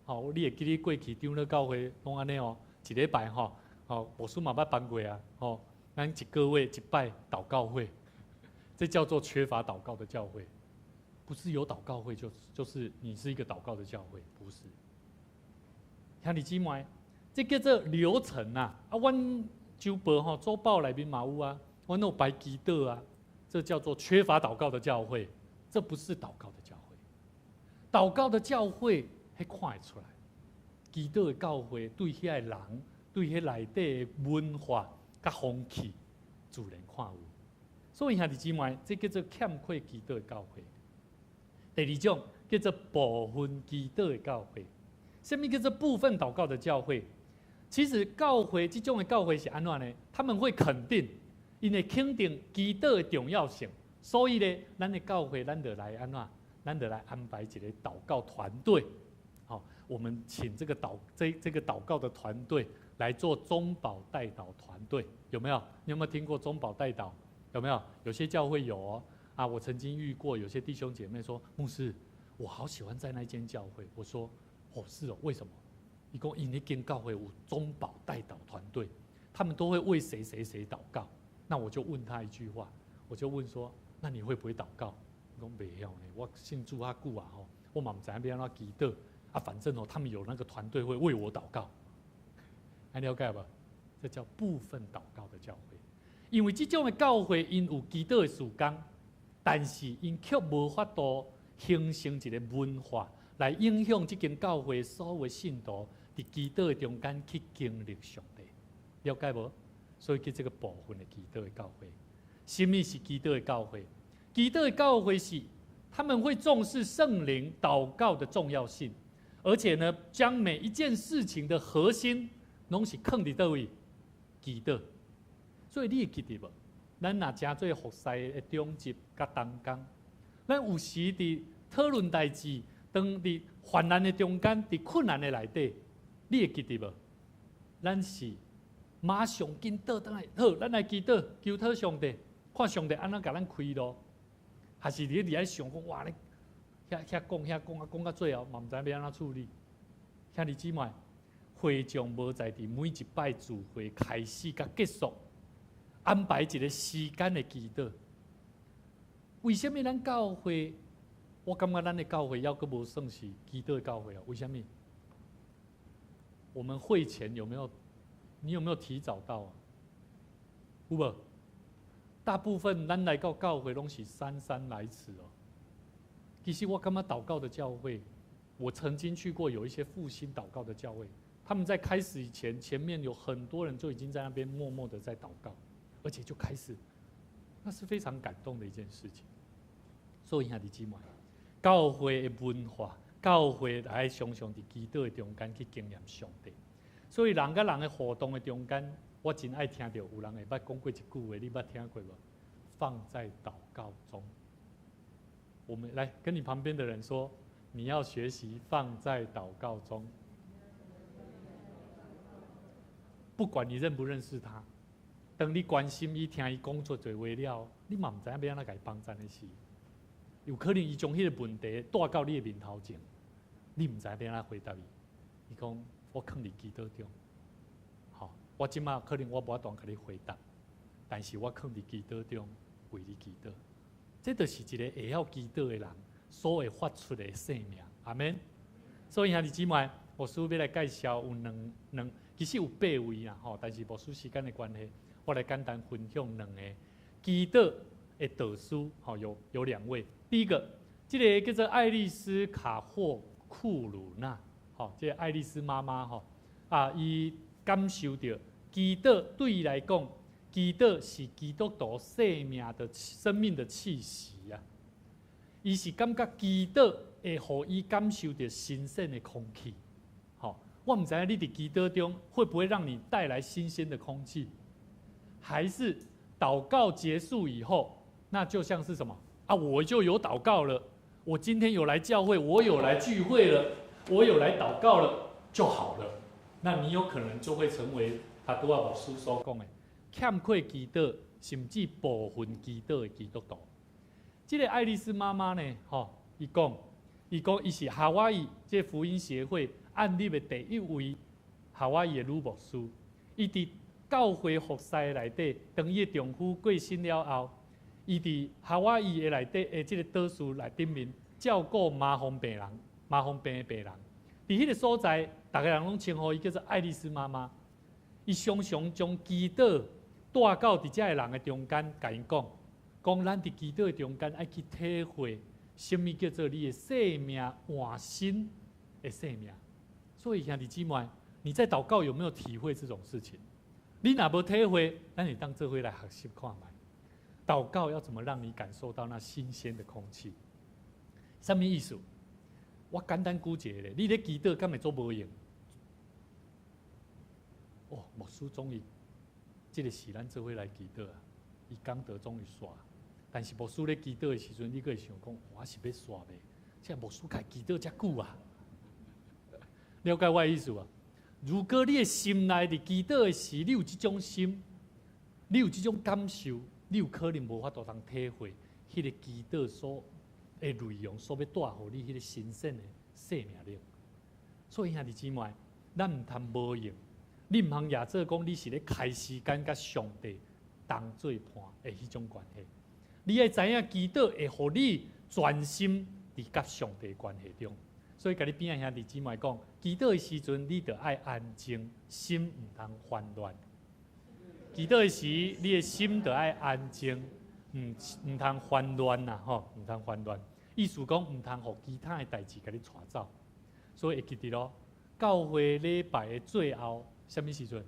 你会记得过去长老教会拢安尼哦，一礼拜牧师嘛捌办过啊，咱一个月一拜祷告会，这叫做缺乏祷告的教会。不是有祷告会就是你是一个祷告的教会，不是。兄弟姊妹，这叫做流程啊！阮周报周报内面嘛有啊，阮有排祈祷啊，这叫做缺乏祷告的教会，这不是祷告的教会。祷告的教会，迄看会出来，祈祷的教会对遐个人。对迄内底的文化甲风气，自然看有。所以兄弟姊妹，这叫做欠缺祈祷的教会。第二种叫做部分祈祷的教会。什么叫做部分祷告的教会？其实教会这种的教会是安怎呢？他们会肯定，因为肯定祈祷的重要性，所以呢，咱的教会咱就来安怎？咱就来安排一个祷告团队。我们请这个祷告的团队来做中保代祷团队，有没有？你有没有听过中保代祷？有没有？有些教会有哦。我曾经遇过有些弟兄姐妹说，牧师，我好喜欢在那间教会。我说，是哦，为什么？他说，因为那间教会有中保代祷团队，他们都会为谁谁谁祷告。那我就问他一句话，我就问说，那你会不会祷告？他说没有呢，我信主较久啊，我嘛不知道要怎祈祷。反正他们有那个团队会为我祷告，还了解吧？这叫部分祷告的教会。因为这种的教会因有祈祷的时间，但是因却无法度形成一个文化，来影响这间教会所有的信徒在祈祷的中间去经历上帝，了解无？所以叫这个部分的祈祷的教会。什么是祈祷的教会？祈祷的教会是他们会重视圣灵祷告的重要性。而且呢，将每一件事情的核心拢是放伫倒位，祈祷。所以你会记得无？咱若真做服侍的中级甲当工，咱有时伫讨论代志，当伫患难的中间，伫困难的内底，你会记得无？咱是马上紧倒转来，好，咱来祈祷，求讨上帝，看上帝安怎甲咱开路，还是你伫遐想讲哇咧？遐讲到最后，嘛唔知要安怎处理。兄弟姊妹，会众无在伫每一摆聚会开始甲结束，安排一个时间的祈祷。为什么咱教会？我感觉咱的教会要阁无算是祈祷的教会啊？为什么？我们会前有没有？你有没有提早到啊？有无？大部分咱来到教会拢是姗姗来迟哦。其实我感觉祷告的教会，我曾经去过有一些复兴祷告的教会，他们在开始以前，前面有很多人就已经在那边默默的在祷告，而且就开始，那是非常感动的一件事情。所以兄弟姊妹，教会的文化，教会来常常伫祈祷的中间去经验上帝。所以人甲人的互动的中间，我真爱听到有人会捌讲过一句话，你捌听过无？放在祷告中。我们来跟你旁边的人说，你要学习放在祷告中。不管你认不认识他，当你关心伊、听伊讲做做话了，你嘛唔知影要安怎甲伊帮赞的事。有可能伊将迄个问题带到你的面头前，你唔知影要安怎回答伊。伊讲我藏伫祈祷中，我即马可能我无法当甲你回答，但是我囥伫祈祷中为你祈祷。这就是一个会晓祈祷的人所会发出的生命。阿免。所以兄弟姊妹，牧师要来介绍有两，其实有8位啦吼，但是牧师时间的关系，我来简单分享2个祈祷的导师，吼有2位。第一个，这个叫做爱丽丝卡霍库鲁纳，吼，这个爱丽丝妈妈吼，伊感受到祈祷对伊来讲，祈祷是基督徒生命的气息啊。伊是感觉祈祷会互伊感受到新鲜的空气。好，我唔知道你伫祈祷中会不会让你带来新鲜的空气，还是祷告结束以后，那就像是什么啊？我就有祷告了，我今天有来教会，我有来聚会了，我有来祷告了就好了。那你有可能就会成为他拄仔牧师所讲的欠缺祈祷，甚至部分祈祷的基督徒。这个爱丽丝妈妈呢，伊讲伊是夏威夷这福音协会按立的第1位夏威夷的女牧师。伊伫教会服侍内底，当伊的丈夫过身了后，伊伫夏威夷的内底的这个岛屿内顶面照顾麻风病的病人。伫迄个所在，大家人拢称呼伊叫做爱丽丝妈妈。伊常常将祈祷带到伫遮个人的中间，甲因讲咱伫祈祷的中间，爱去体会什么叫做你的生命换新的生命。所以兄弟姊妹，你在祷告有没有体会这种事情？你若无体会，咱就当做伙来学习看卖。祷告要怎么让你感受到那新鲜的空气？什么意思？我简单估计咧，你咧祈祷敢会做无用？牧师终于，这个时咱做伙来祈祷啊！伊讲道终于煞，但是牧师咧祈祷的时阵，你阁会想讲，我是要煞未？这牧师家祈祷遮久啊？了解我的意思啊？如果你的心内伫祈祷的时，你有这种心，你有这种感受，你有可能无法度通体会迄个祈祷所的内容，所要带互你迄个新鲜的生命力。所以兄弟姊妹，咱唔通无用。你唔通也做讲，你是咧开时间甲上帝同做伴的迄种关系。你会知影祈祷会互你专心伫甲上帝关系中。所以，甲你边仔兄弟姊妹讲，祈祷的时阵，你得爱安静，心唔通烦乱。祈祷的时，你的心得爱安静，唔通烦乱呐，唔通烦乱。意思讲，唔通互其他的代志甲你带走。所以会记得咯，教会礼拜的最后。什么时阵？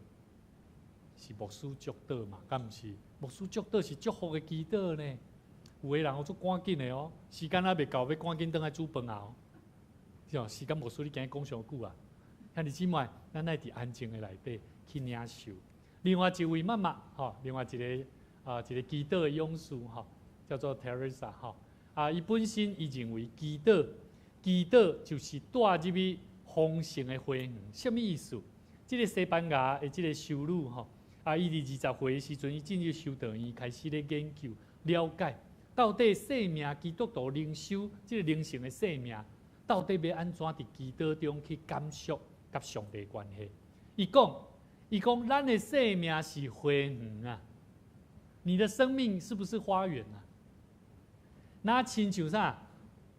是牧师祝祷嘛？敢毋是？牧师祝祷是祝福的祈祷呢。有的人好做赶紧的哦，时间还未到，要赶紧倒来煮饭啊！哦，是哦，时间牧师你今日讲上久啊。兄弟姊妹，咱爱伫安静的内底去领受。另外一位妈妈，另外一个一个祈祷的勇士，叫做 Teresa， 伊本身伊认为祈祷就是带入去丰盛的花园。什么意思？这个西班牙的这个修女伊伫20岁的时阵，伊进入修道院，开始咧研究了解，到底生命基督徒灵修这个灵性的生命，到底要安怎伫祈祷中去感受甲上帝关系？伊讲，咱的生命是花园啊，你的生命是不是花园啊？那亲像啥？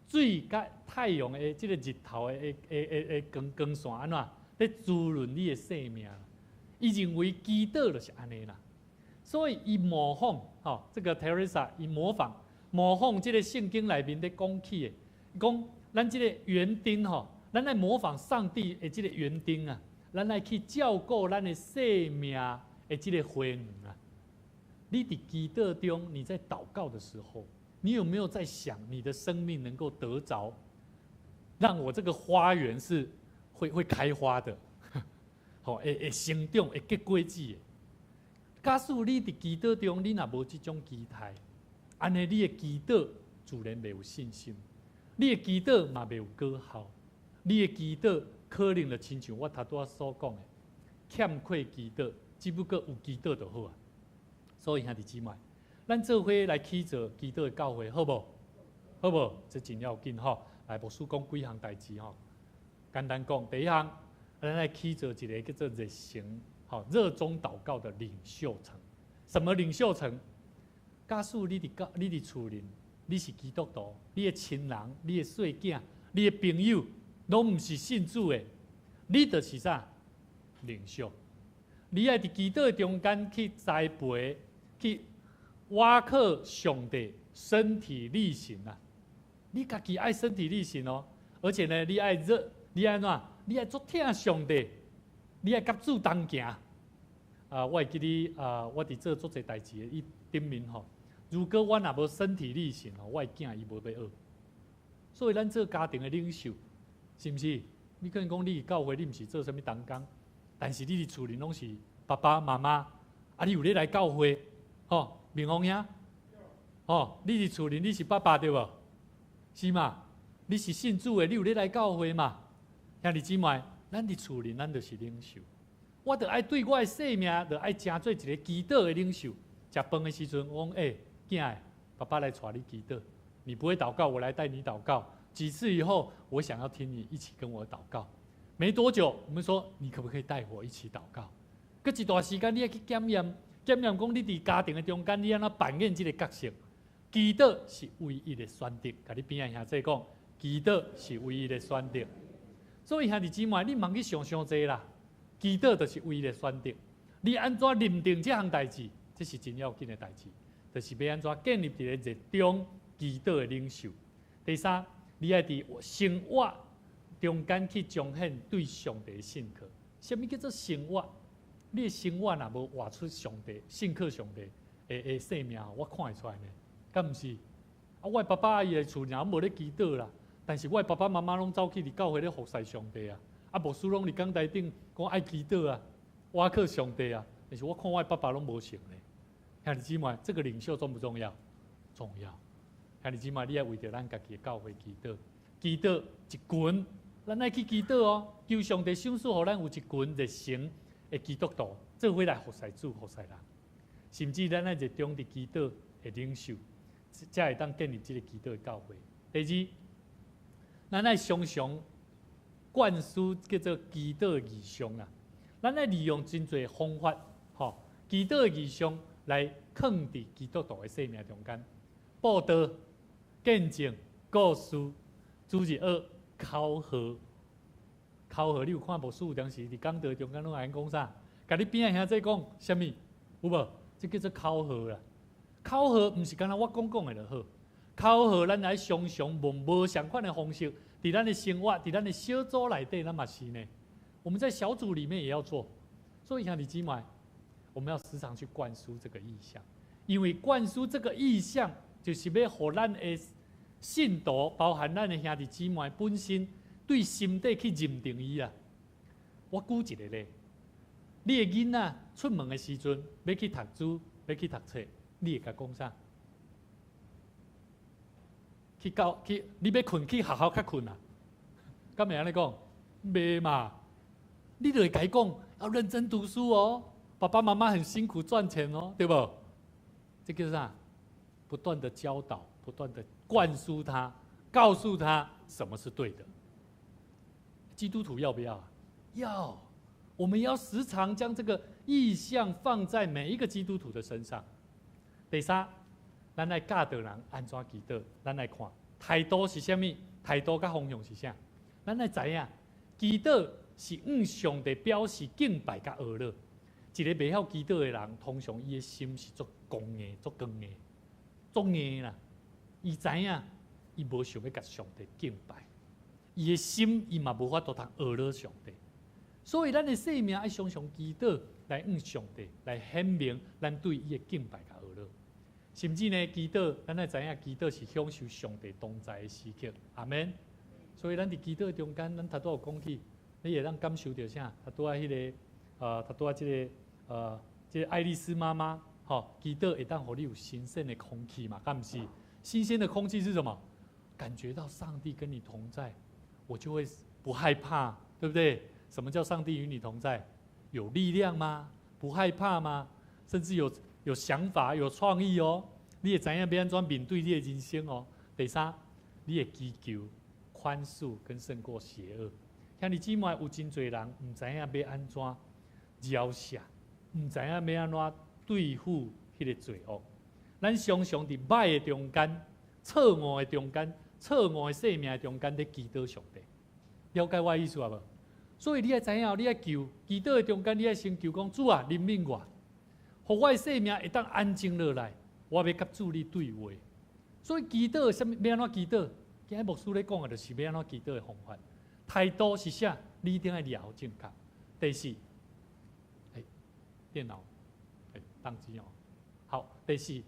水甲太阳的这个日头的光线安怎？在滋润你的生命，伊认为祈祷就是安尼啦，所以伊模仿，这个 Teresa 伊模仿这个圣经内面的讲起的，讲咱这个园丁咱来模仿上帝的这个园丁啊，咱来去照顾咱的生命的这个花园啊。你伫祈祷中，你在祷告的时候，你有没有在想你的生命能够得着，让我这个花园是？会开花的，会生长，会结果子的。假使你伫祈祷中，你若无这种期待，安尼你的祈祷自然袂有信心，你的祈祷嘛袂有果效，你的祈祷可能就亲像我头拄仔所讲的，欠缺祈祷，只不过有祈祷就好啊。所以兄弟姊妹，咱做伙来起做祈祷的教会，好无？好无？这真要紧来，牧师讲几项代志简单讲，第一项，咱来起做一个叫做热诚，好，热衷祷告的领袖层。什么领袖层？假使你伫厝里，你是基督徒，你的亲人、你的细囝、你的朋友，拢毋是信主的，你就是啥？领袖。你爱伫基督的中间去栽培，去挖克上帝身体力行啊！你家己爱身体力行哦，而且呢，你爱你爱怎？你爱做听上帝，你爱甲主同行。我会记你我伫做侪代志的，伊顶面吼。如果我若无身体力行吼，我的囝伊无要学。所以咱做家庭的领袖，是毋是？你可能讲你教会你毋是做啥物同工，但是你伫厝里拢是爸爸妈妈，你有咧来教会，吼，明红兄，你伫厝里你是爸爸对无？是嘛？你是信主的，你有咧来教会嘛？兄弟姊妹，咱伫厝里咱就是领袖。我着爱对我的性命，着爱成做一个基督的领袖。食饭的时阵，我讲囝诶，爸爸来带你基督。你不会祷告，我来带你祷告。几次以后，我想要听你一起跟我祷告。没多久，我们说你可不可以带我一起祷告？过一段时间，你要去检验讲你伫家庭的中间，你安怎扮演这个角色？基督是唯一的选择。甲你边仔兄弟讲，基督是唯一的选择。所以兄弟姊妹，你茫去想济啦。基督就是唯一的选择。你安怎认定这项代志，这是真要紧的代志，就是要安怎建立一个热衷基督的领袖。第三，你爱伫生活中间去彰显对上帝的信靠。什么叫做生活？你的生活若无活出上帝、信靠上帝的生命，我看会出来呢？敢毋是？我爸爸阿姨的厝若无咧基督啦，但是我爸爸妈妈拢走去伫教会咧服侍上帝啊。牧师拢伫讲台顶讲爱基督啊，我靠上帝啊，但是我看我爸爸拢无信咧。兄弟姊妹，这个领袖重不重要？重要。兄弟姊妹，你要为着咱家己的教会基督，基督一群，咱爱去基督哦，求上帝赏赐互咱有一群热心的基督徒，做伙来服侍主、服侍人，甚至咱爱热衷伫基督的领袖，才会当建立这个基督的教会。第二，咱爱常常灌输叫做基督的异象啊，咱爱利用真侪方法，基督的异象来藏伫基督徒的生命中间，报道、见证、故事、主日学、考核。考核你有看无？有当时伫讲道中间拢爱讲啥？甲你边仔兄弟讲啥物？有无？这叫做考核啦。考核毋是干那我讲的就好，考核咱来常常无相款的方式。伫咱的生活，伫咱的小组内底，咱嘛是呢。我们在小组里面也要做，所以兄弟姊妹，我们要时常去灌输这个意向，因为灌输这个意向，就是要互咱的信徒，包含咱的兄弟姊妹本身，对心底去认定伊啊。我举一个例，你的囡仔出门的时阵，要去读书，要去读册，你会甲讲啥？你要困去学校较困啊？敢会安尼讲？袂嘛？你就会甲伊讲，要认真读书哦，爸爸妈妈很辛苦赚钱哦，对不？这个是啥？不断的教导，不断的灌输他，告诉他什么是对的。基督徒要不要？要。我们要时常将这个意向放在每一个基督徒的身上。第三。咱来教导人安怎祈祷，咱来看态度是啥物？态度甲方向是啥？咱来知影，祈祷是向上帝表示敬拜甲阿乐。一个袂晓祈祷的人，通常伊的心是足光的、足光的、足硬啦。伊知影，伊无想要甲上帝敬拜，伊的心伊嘛无法度通阿乐上帝。所以咱的生命爱常常祈祷，来向上帝来显明咱对伊的敬拜甲阿乐。甚至呢，祈祷，咱也知影，祈祷是享受上帝同在的时刻。阿免。所以咱伫祈祷中间，咱头拄有讲起，你会当感受到啥？头拄啊迄个，头拄啊即个爱丽丝妈妈，祈祷会当互你有新鲜的空气嘛？敢毋是？新鲜的空气是什么？感觉到上帝跟你同在，我就会不害怕，对不对？什么叫上帝与你同在？有力量吗？不害怕吗？甚至有想法、有创意哦，你也知影要安怎面对你的人生哦。第三，你会祈求宽恕跟胜过邪恶。兄弟姊妹，有真侪人唔知影要安怎饶赦，唔知影要安怎对付迄个罪恶。咱常常伫歹的中间、错误的中间、错误的生命的中间，咧祈祷上帝。了解我的意思啊无？所以你要知影，你要求祈祷的中间，你要先求讲主啊，怜悯我，互我的生命会当安静落来。我要甲主你对话。所以祈祷什么？要安怎祈祷？今日牧师咧讲的，就是要安怎祈祷的方法。态度是啥？你一定要了正确。第四，电脑，宕机哦。好，第四，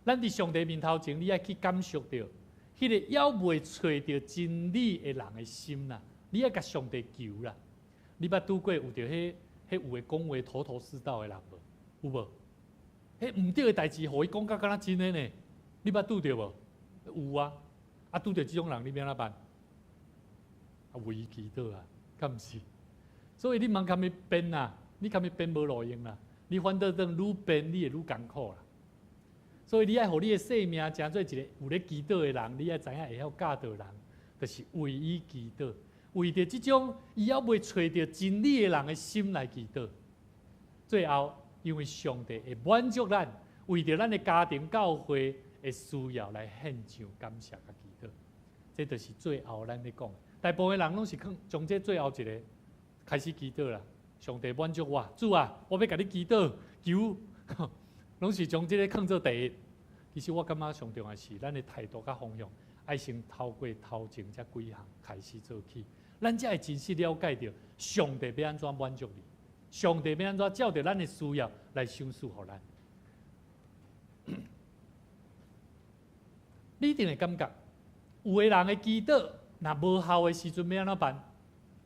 咱伫上帝面头前，你要去感受到，迄个要未找到真理的人的心啦，你要甲上帝求啦。你捌拄过有着迄有诶讲话头头是道的人无？有无？迄毋对的代志，互伊讲甲敢若真诶呢？你捌拄着无？有啊，啊拄着即种人，你要安怎办？啊，为伊祈祷啊，敢毋是？所以你茫堪咪变啦，你堪咪变无路用啦，你反倒当愈变，你会愈艰苦啦。所以你爱互你的生命成做一个有咧祈祷的人，你爱知影会晓教导人，就是为伊祈祷，为着即种伊还未找到真理的人的心来祈祷。最后，因为上帝会满足咱，为着咱的家庭教会的需要来献上感谢甲祈祷。这就是最后咱咧讲，大部分人拢是从这最后一个开始祈祷啦。上帝满足我，主啊，我要甲你祈祷求。拢是将这个放做第一。其实我感觉上重要是咱的态度甲方向，爱先透过头前这几项开始做起，咱才会真实了解到上帝要安怎满足你，上帝要安怎照着咱的需要来赏赐互咱。你一定会感觉，有的人的祈祷若无效的时阵要安怎办？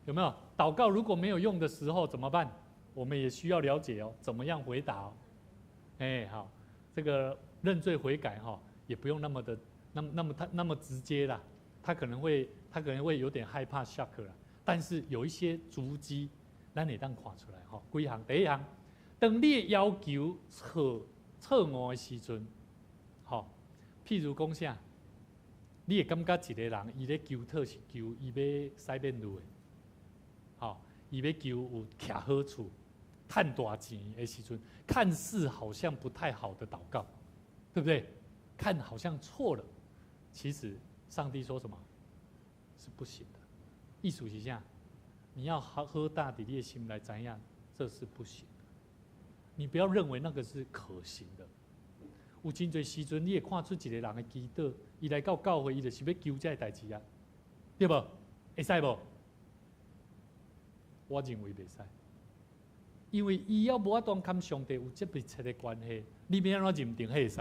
有没有？祷告如果没有用的时候怎么办？我们也需要了解哦，怎么样回答哦。好，这个认罪悔改哈，也不用那么直接啦。他可能会有点害怕 shock 啦。但是有一些足迹，咱会当看出来哈。几项，第一项，当你的要求错误的时阵，好，譬如讲啥，你会感觉一个人伊咧求讨是求伊要使面路的，好，伊要求有徛好处。赚大钱的时阵，看似好像不太好的祷告，对不对？看好像错了，其实上帝说什么是不行的。意思是啥？你要喝大底你的心来怎样？这是不行的。你不要认为那个是可行的。有真侪时阵，你会看出一个人的祈祷，伊来到教会，伊就是要求这代志啊，对不？会使不？我认为袂使。因为伊要无法当跟上帝有这密切的关系，你要安怎认定迄会使？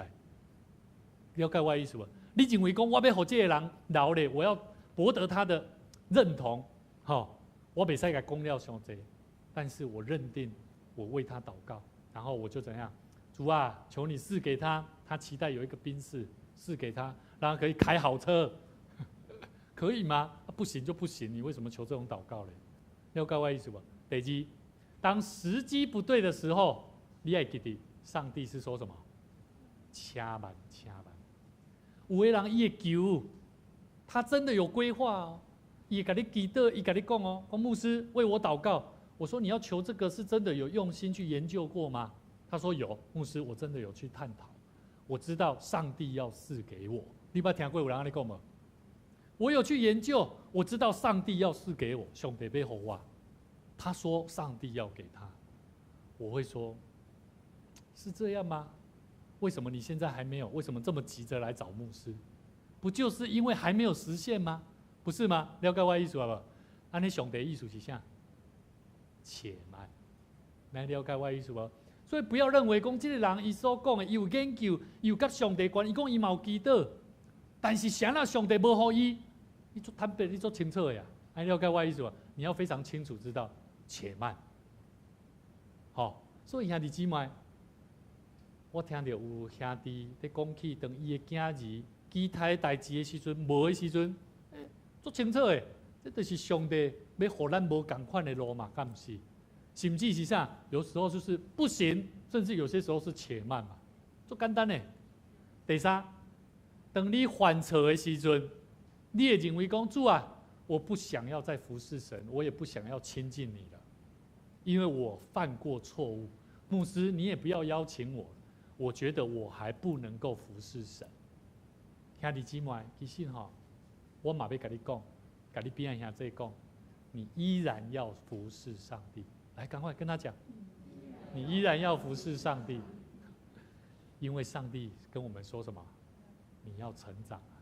了解我的意思无？你认为讲我要互这个人老咧，我要博得他的认同，我袂使甲讲了伤济，但是我认定我为他祷告，然后我就怎样？主啊，求你赐给他，他期待有一个宾士，赐给他，让他可以开好车，可以吗？不行就不行，你为什么求这种祷告嘞？了解我的意思无？第二。当时机不对的时候，你要记得，上帝是说什么？请慢，请慢。有的人伊会求，他真的有规划哦，伊甲你祈祷，伊甲你讲哦，讲牧师为我祷告。我说你要求这个是真的有用心去研究过吗？他说有，牧师我真的有去探讨，我知道上帝要赐给我。你捌听过有人安尼讲无？我有去研究，我知道上帝要赐给我，上帝要互我。他说上帝要给他，我会说，是这样吗？为什么你现在还没有？为什么这么急着来找牧师？不就是因为还没有实现吗？不是吗？了解我的意思好不好？安尼上帝的意思是啥？且慢，来了解我的意思无？所以不要认为讲这个人伊所讲的，伊有研究，伊有甲上帝关，伊讲伊嘛有祈祷，但是啥那上帝无互伊，你做坦白，你做清楚的呀。安了解我的意思无？你要非常清楚知道。且慢，所以兄弟姊妹，我听到有兄弟在讲起，当伊的囝儿期待代志的时阵，无的时阵，足清楚的，这就是上帝要互咱无共款的路嘛，敢毋是？甚至是啥？有时候就是不行，甚至有些时候是且慢嘛，足简单的。第三，当你犯错的时阵，你会认为讲主啊。我不想要再服侍神，我也不想要亲近你了，因为我犯过错误。牧师，你也不要邀请我，我觉得我还不能够服侍神。兄弟姊妹，其实我嘛要跟你讲，跟你边兄弟讲，你依然要服侍上帝。来，赶快跟他讲，你依然要服侍上帝，因为上帝跟我们说什么？你要成长啊！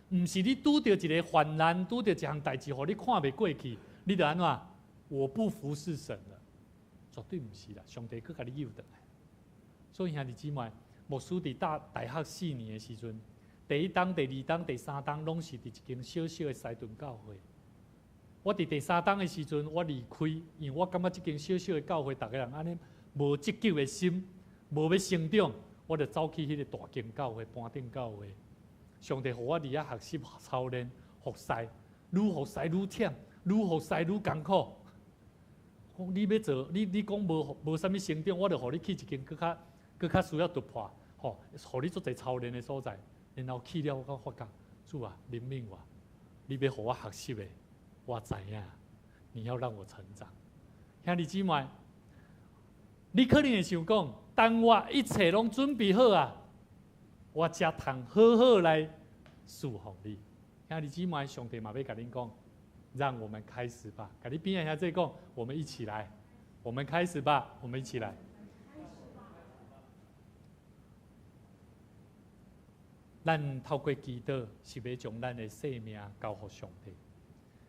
不是你拄到一个患难，拄到一项代志，互你看袂过去，你就安怎？我不服侍神了，绝对不是啦！上帝佮你诱倒来。所以兄弟姊妹，牧师伫大学4年的时阵，第1档、第2档、第3档，拢是伫一间小小的西顿教会。我伫第3档的时阵，我离开，因为我感觉这间小小的教会，大家人安尼无积极的心，无要成长，我就走去迄个大间教会、搬顶教会。上帝互我伫遐学习操练、服侍，愈服侍愈忝，愈服侍愈艰苦。你要做，你讲无啥物成长，我就互你去一间更较需要突破，互你做者操练的所在。然后去了，我发觉主啊，怜悯我，你要互我学习的。我知影，你要让我成长。兄弟姊妹，你可能会想讲，当我一切拢准备好啊，我才通好好来侍奉你。兄弟姊妹，上帝嘛要甲恁讲，让我们开始吧。甲你边仔这讲，我们一起来，我们开始吧，我们一起来。咱透过祈祷，是要将咱的生命交予上帝。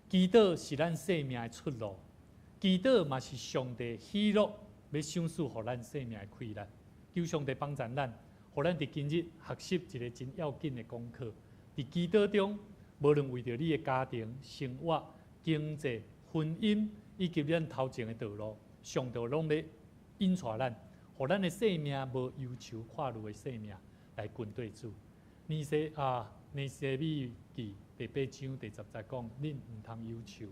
祈祷是咱生命的出路，祈祷嘛是上帝喜乐要赏赐予咱生命的快乐。求上帝帮助咱，互咱伫今日学习一个真要紧的功课。伫祈祷中，无论为着你的家庭、生活、经济、婚姻，以及咱头前的道路，上帝拢要引带咱，互咱的生命无忧愁跨入的生命来跟对主。尼西米记第8章第10节讲：恁唔通忧愁，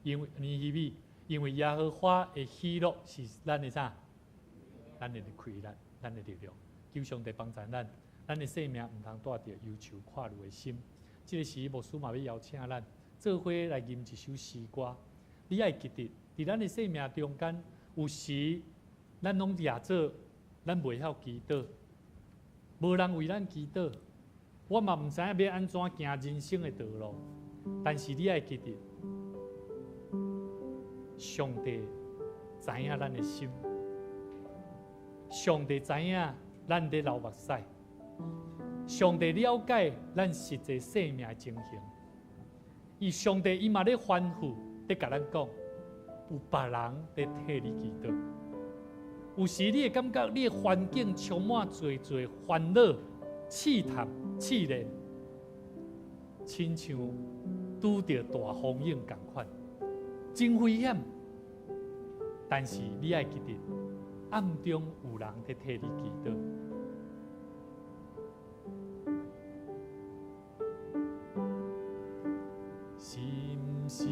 因为尼西米，因为耶和华的喜乐是咱的啥？咱的快乐，咱的力量。求上帝帮助咱，咱的生命唔通带着忧愁跨入的心。这个时，牧师嘛要邀请咱做伙来吟一首诗歌。你爱记得，伫咱的生命中间，有时咱拢也做，咱袂晓祈祷，无人为咱祈祷。我嘛唔知影要安怎行人生的道路，但是你爱记得，上帝知影咱的心，上帝知影咱在流目屎，上帝了解咱实际生命的情形。上帝伊嘛咧吩咐，咧甲咱讲，有别人咧替你祈祷。有时你会感觉你的环境充满侪烦恼、试探、试炼，亲像拄着大风影同款，真危险。但是你爱记得，暗中有人在替你祈祷。是不是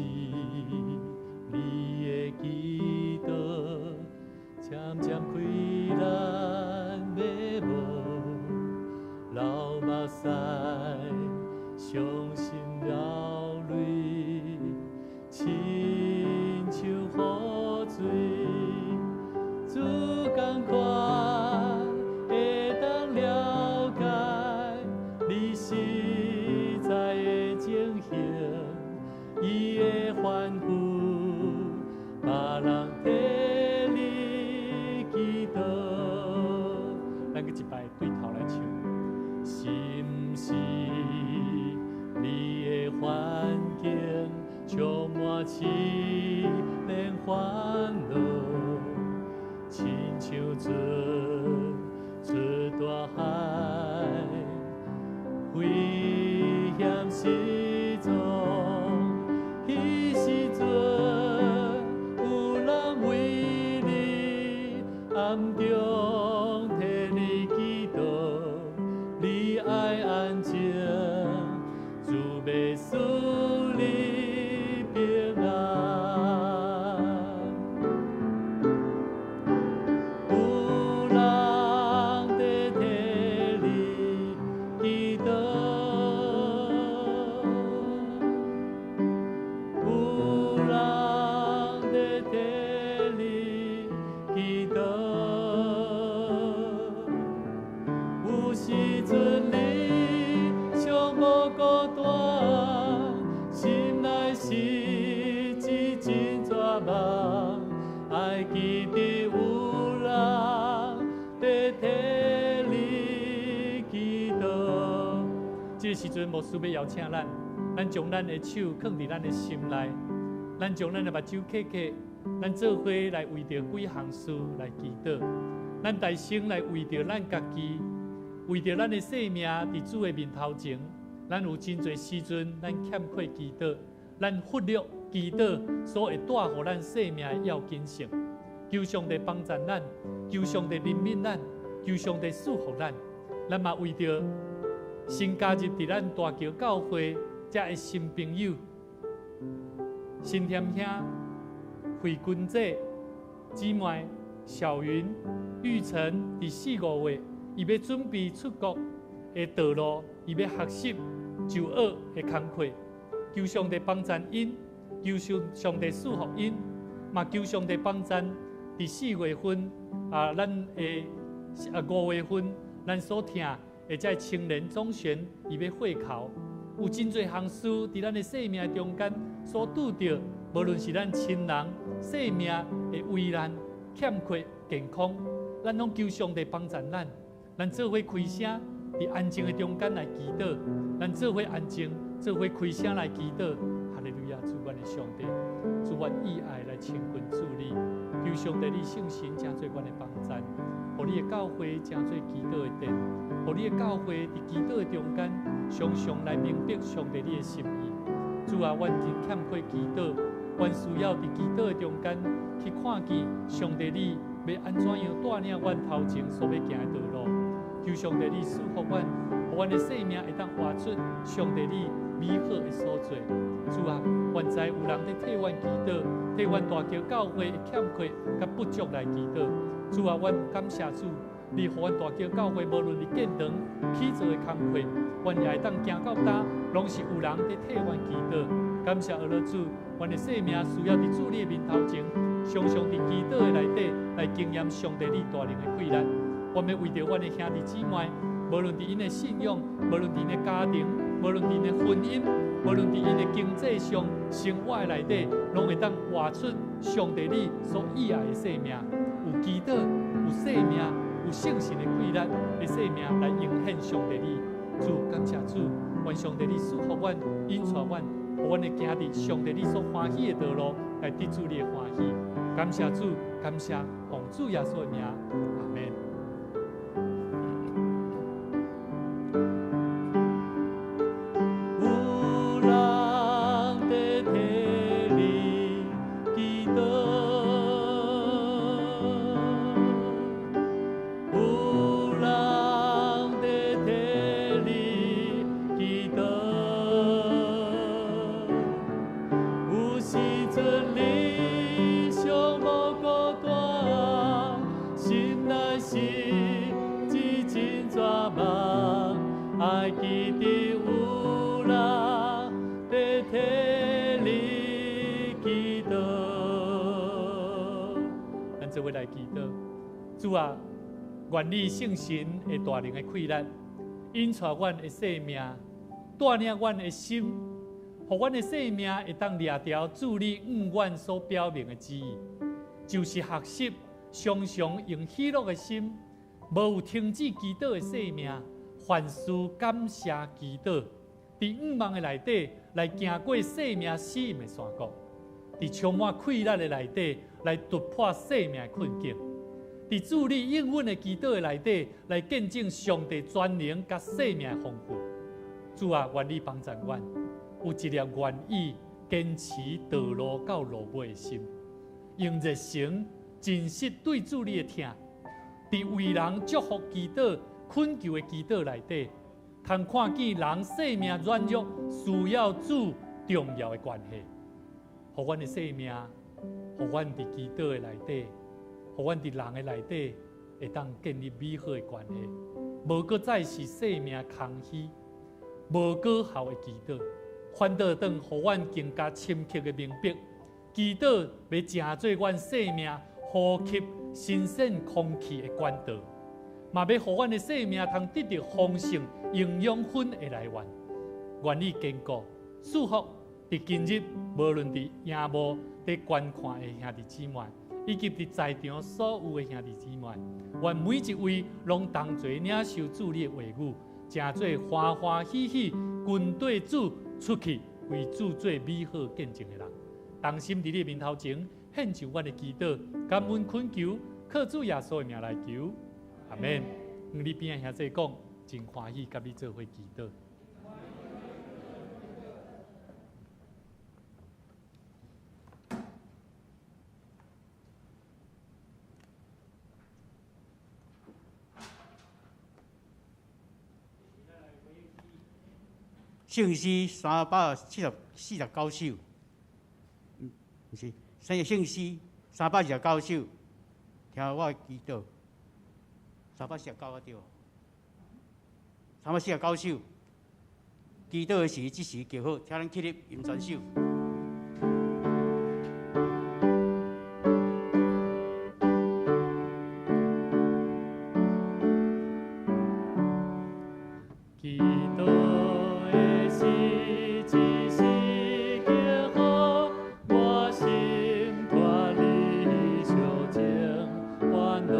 你的祈祷，渐渐开咱眉目？流目屎，伤心流泪，亲像雨水，主同款会当了解你实在的情形，伊会吩咐别人替你祈祷。咱个一摆对头来唱。是不是你的环境充满试炼烦恼，亲像出大海，危险时阵，迄时阵有人为你暗中替你祈祷。你爱安静，主要使你平安。有人在替你祈祷，有人在替个时阵，牧师要邀请咱将咱的手放伫咱的心内，咱将咱的目睭闭起，咱做伙来为着几项事来祈祷。咱大声来为着咱家己，为着咱的生命伫主的面头前，咱有真侪时阵，咱欠缺祈祷，咱忽略祈祷所会带予咱生命的要紧性。求上帝帮助咱，求上帝怜悯咱，求上帝赐福咱。咱嘛为着新加入伫咱大桥教会遮的新朋友、新添兄、慧君姐、姊妹、小云、玉成，伫4、5月，伊要准备出国的道路，伊要学习就学的工课。求上帝帮助因，求上帝赐福因，嘛求上帝帮助伫4月份咱的5月份，咱所听的这青年总选，伊要会考，有真侪项事伫咱的生命中间所拄着，无论是咱亲人生命的危难、欠缺健康，咱拢求上帝帮助咱。咱做伙开声，伫安静的中间来祈祷。咱做伙安静，做伙开声来祈祷。哈利路亚！主阮的上帝，主阮意爱来亲近主你，求上帝你圣神成做阮的帮助，互你的教会成做祈祷的殿，互你的教会伫祈祷的中间，常常来明白上帝你的心意。主啊，阮真欠缺祈祷，阮需要伫祈祷的中间去看见上帝你要安怎样带领阮头前所要行的道路。求上帝你赐福阮，互阮的生命会当活出上帝你美好的所在。主啊，愿知有人在替阮祈祷，替阮大桥教会的欠缺甲不足来祈祷。主啊，阮感谢主，你互阮大桥教会无论是建堂、起造的工课，阮也会当行到呾，拢是有人在替阮祈祷。感谢阿罗主，阮的生命需要伫主你的面头前，常常伫祈祷的内底来经验上帝你大能的贵力。我们为着阮的兄弟姊妹，无论伫因的信仰，无论伫因的家庭，无论伫因的婚姻，无论伫因的经济上、生活的内底，拢会当活出上帝你所喜爱的生命，有祈祷、有生命、有圣神的贵力的生命来迎献上帝你。主感谢主，愿上帝你赐福阮，引带阮，互阮的行伫上帝你所欢喜的道路，来得主你的欢喜。感谢主，感谢奉主耶稣的名，阿门。做伙来祈祷，主啊，愿你圣神的大能的气力，引带阮的生命，带领阮的心，互阮的生命会当掠条主你阮所表明的旨意，就是学习常常用喜乐的心，无有停止祈祷的生命，凡事感谢祈祷，伫5望的内底来行过生命死荫的山谷。伫充满气力的内底，来突破生命的困境；伫主你应允的祈祷的内底，来见证上帝全能甲生命的丰富。主啊，愿你帮助阮，有一粒愿意坚持道路到路尾的心，用热诚真实对主你的听，伫为人祝福祈祷、恳求的祈祷内底，通看见人生命软弱需要主重要的关系。互阮的生命，互阮伫祈祷的内底，互阮伫人的内底，会当建立美好的关系。无搁再是生命空虚，无果效的祈祷，反倒当互阮更加深刻的明白，祈祷要成做阮生命呼吸新鲜空气的管道，嘛要互阮的生命通得到丰盛营养分的来源。愿你坚固祝福。伫今日，无论伫营务、伫观看的兄弟姊妹，以及伫在场所有的兄弟姊妹，愿每一位拢同齐领受主你的话语，诚做欢欢喜喜跟对主出去为主做美好见证的人。同心伫你面头前献上阮的祈祷，感恩恳求，靠主耶稣的名来求，阿免。你边仔兄弟讲，真欢喜，甲你做伙祈祷。圣诗349首，不是，圣诗329首，听我祈祷，349啊对，349首，祈祷的时即时叫好，请咱起立吟全首。祈祷的时，一时叫好，我心托你相情，烦恼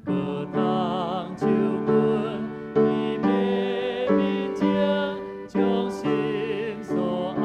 无通手阮，伊的面前，将心所爱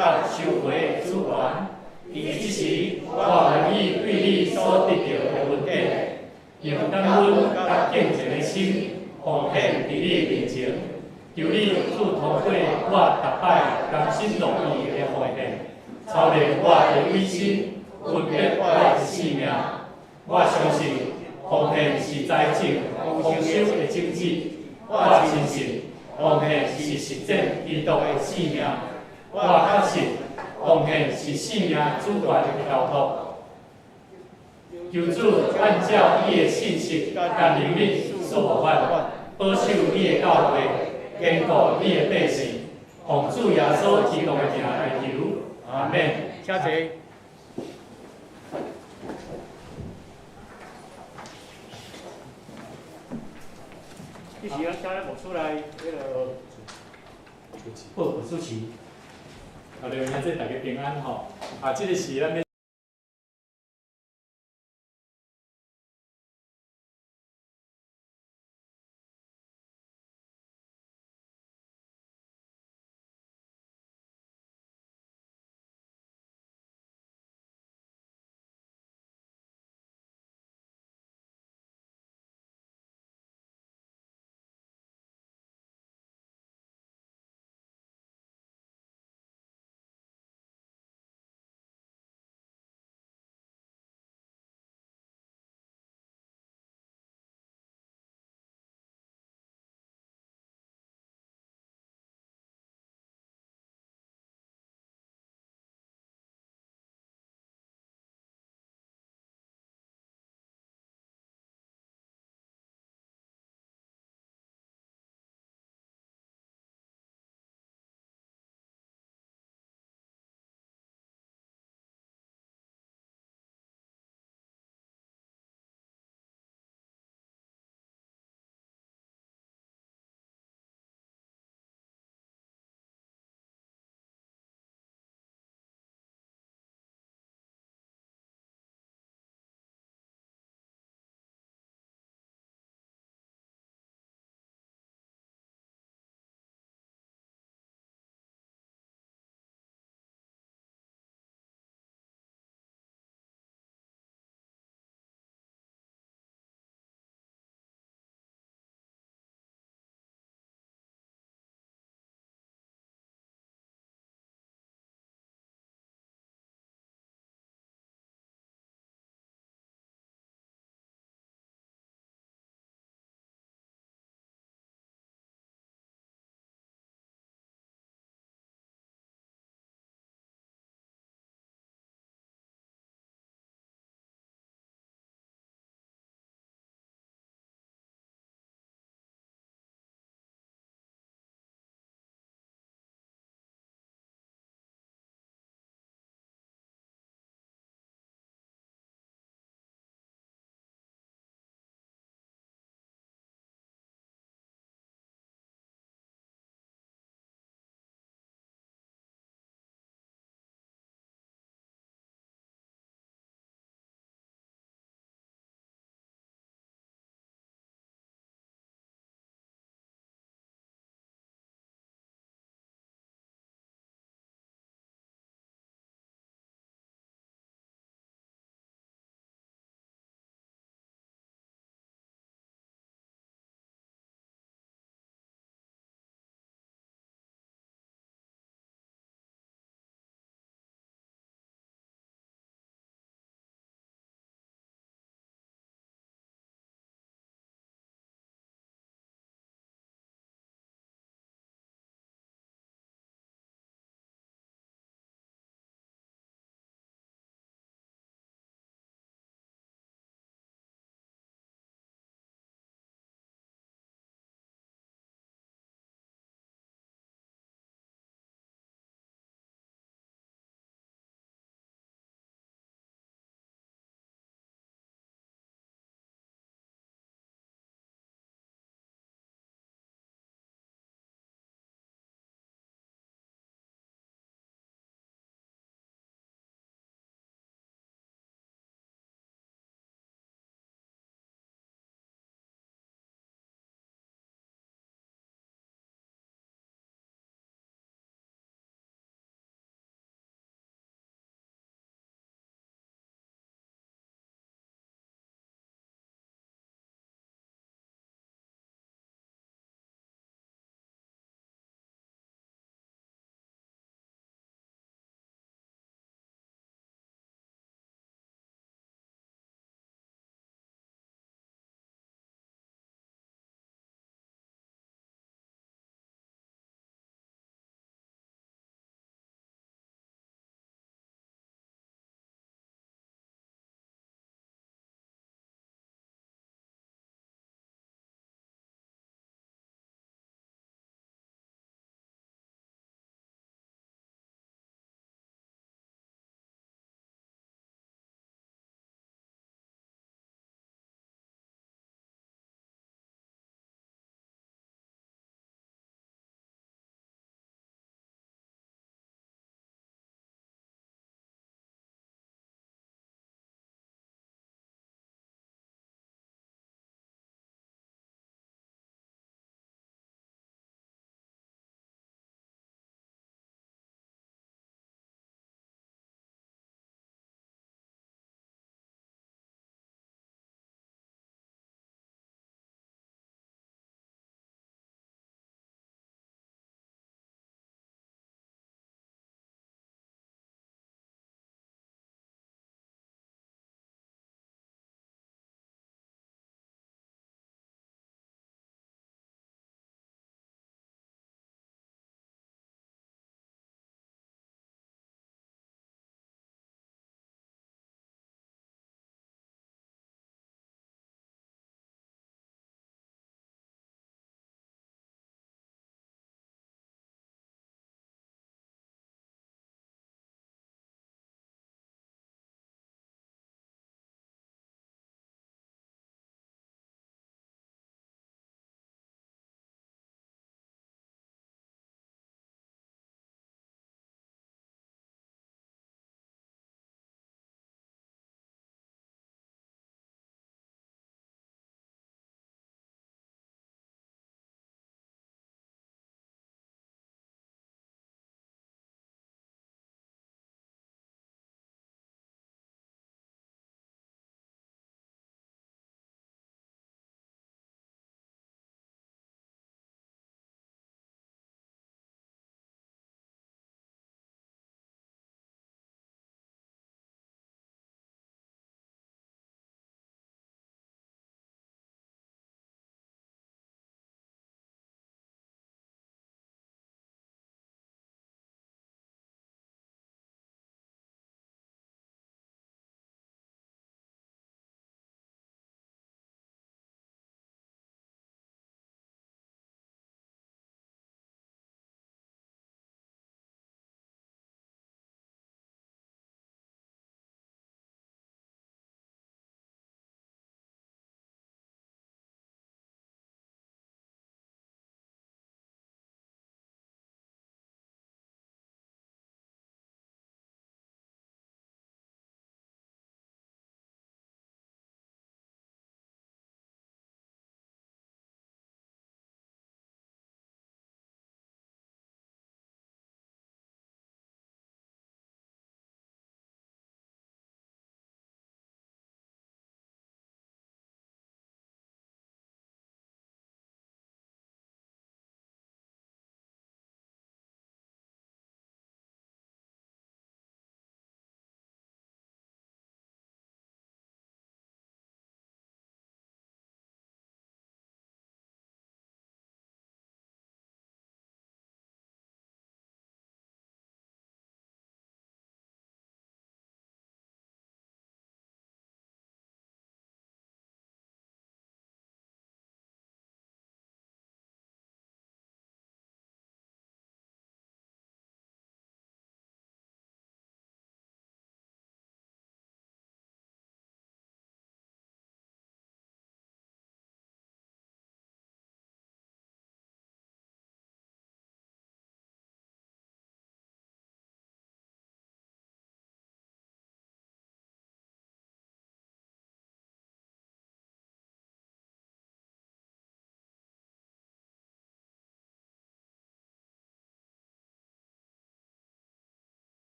甲收回的主权。伊即时，我愿意对你所得到的恩典，用感恩甲敬虔的心，奉献伫你面前。求你主通过我逐摆甘心乐意的奉献，操练我的委身，分别我的性命。我相信奉献是财政丰收的种子，我深信奉献是实践基督的使命。我确信奉献是生命主权的交托。求主按照你的信息甲能力所愿，保守你的教会，坚固你的百姓。奉主耶稣基督的名来求，阿门。请坐。这时啊，请咱冒出来迄个报告主持。好，另外这大家平安吼，这个是咱要。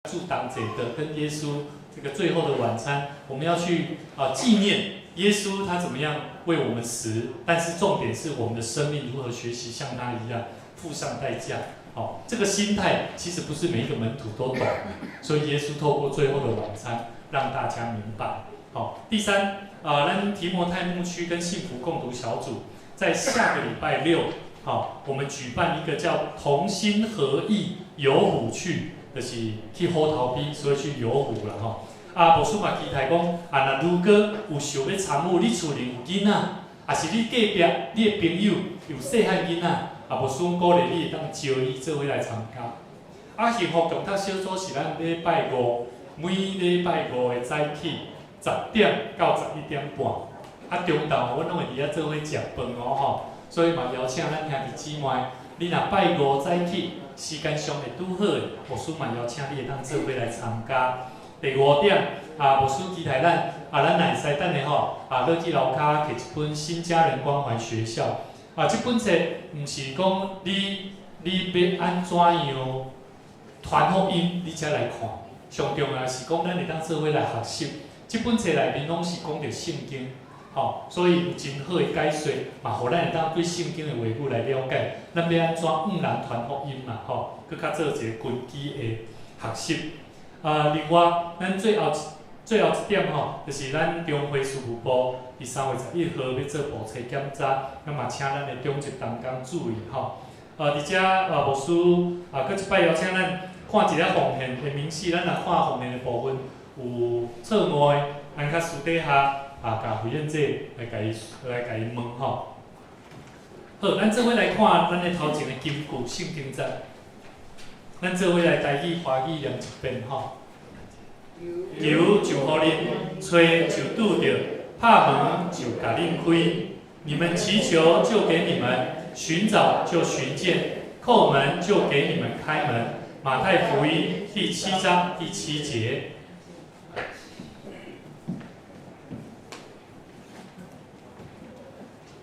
住当者的跟耶稣这个最后的晚餐，我们要去纪念耶稣他怎么样为我们死，但是重点是我们的生命如何学习像他一样付上代价。这个心态其实不是每一个门徒都懂，所以耶稣透过最后的晚餐让大家明白。第三，咱提摩太牧区跟幸福共读小组在下个礼拜六，我们举办一个叫同心合意游湖去，就是去河头边，所以去游湖啦牧师嘛期待讲，若如果有想要参与，你厝里有囡仔，也是你隔壁你的朋友有细汉囡仔，牧师鼓励你当招伊做伙来参加。幸福共读小组是咱礼拜五，每礼拜五的早起10点到11点半，中昼阮拢会伫遐做伙食饭所以嘛邀请咱兄弟姊妹，你若拜五早起时间上会拄好的，牧师嘛邀请你会当做伙来参加。第5点，牧师期待咱若会使等下落去楼骹摕一本《新家人关怀学校》这本册毋是讲你要安怎样传福音，你才来看。上重要是讲咱会当做伙来学习。这本册内面拢是讲到圣经，所以有真好的解说，嘛，互咱会当对圣经的话语来了解，咱要安怎人传福音嘛，搁较做一个根基的学习。另外，咱最后一点就是咱中华事务部伫3月11号要做部册检查，嘛请咱的中职同工注意伫遮牧师搁一摆邀请咱看一下奉献的明细，咱若看奉献的部分有册外，咱较私底下甲回应者来甲伊问好，咱做伙来看咱的头前的金句圣经节。咱做伙来台语、华语念一遍求就互恁，吹就拄着，拍门就甲恁开。你们祈求就给你们，寻找就寻见，叩门就给你们开门。马太福音第7章第7节。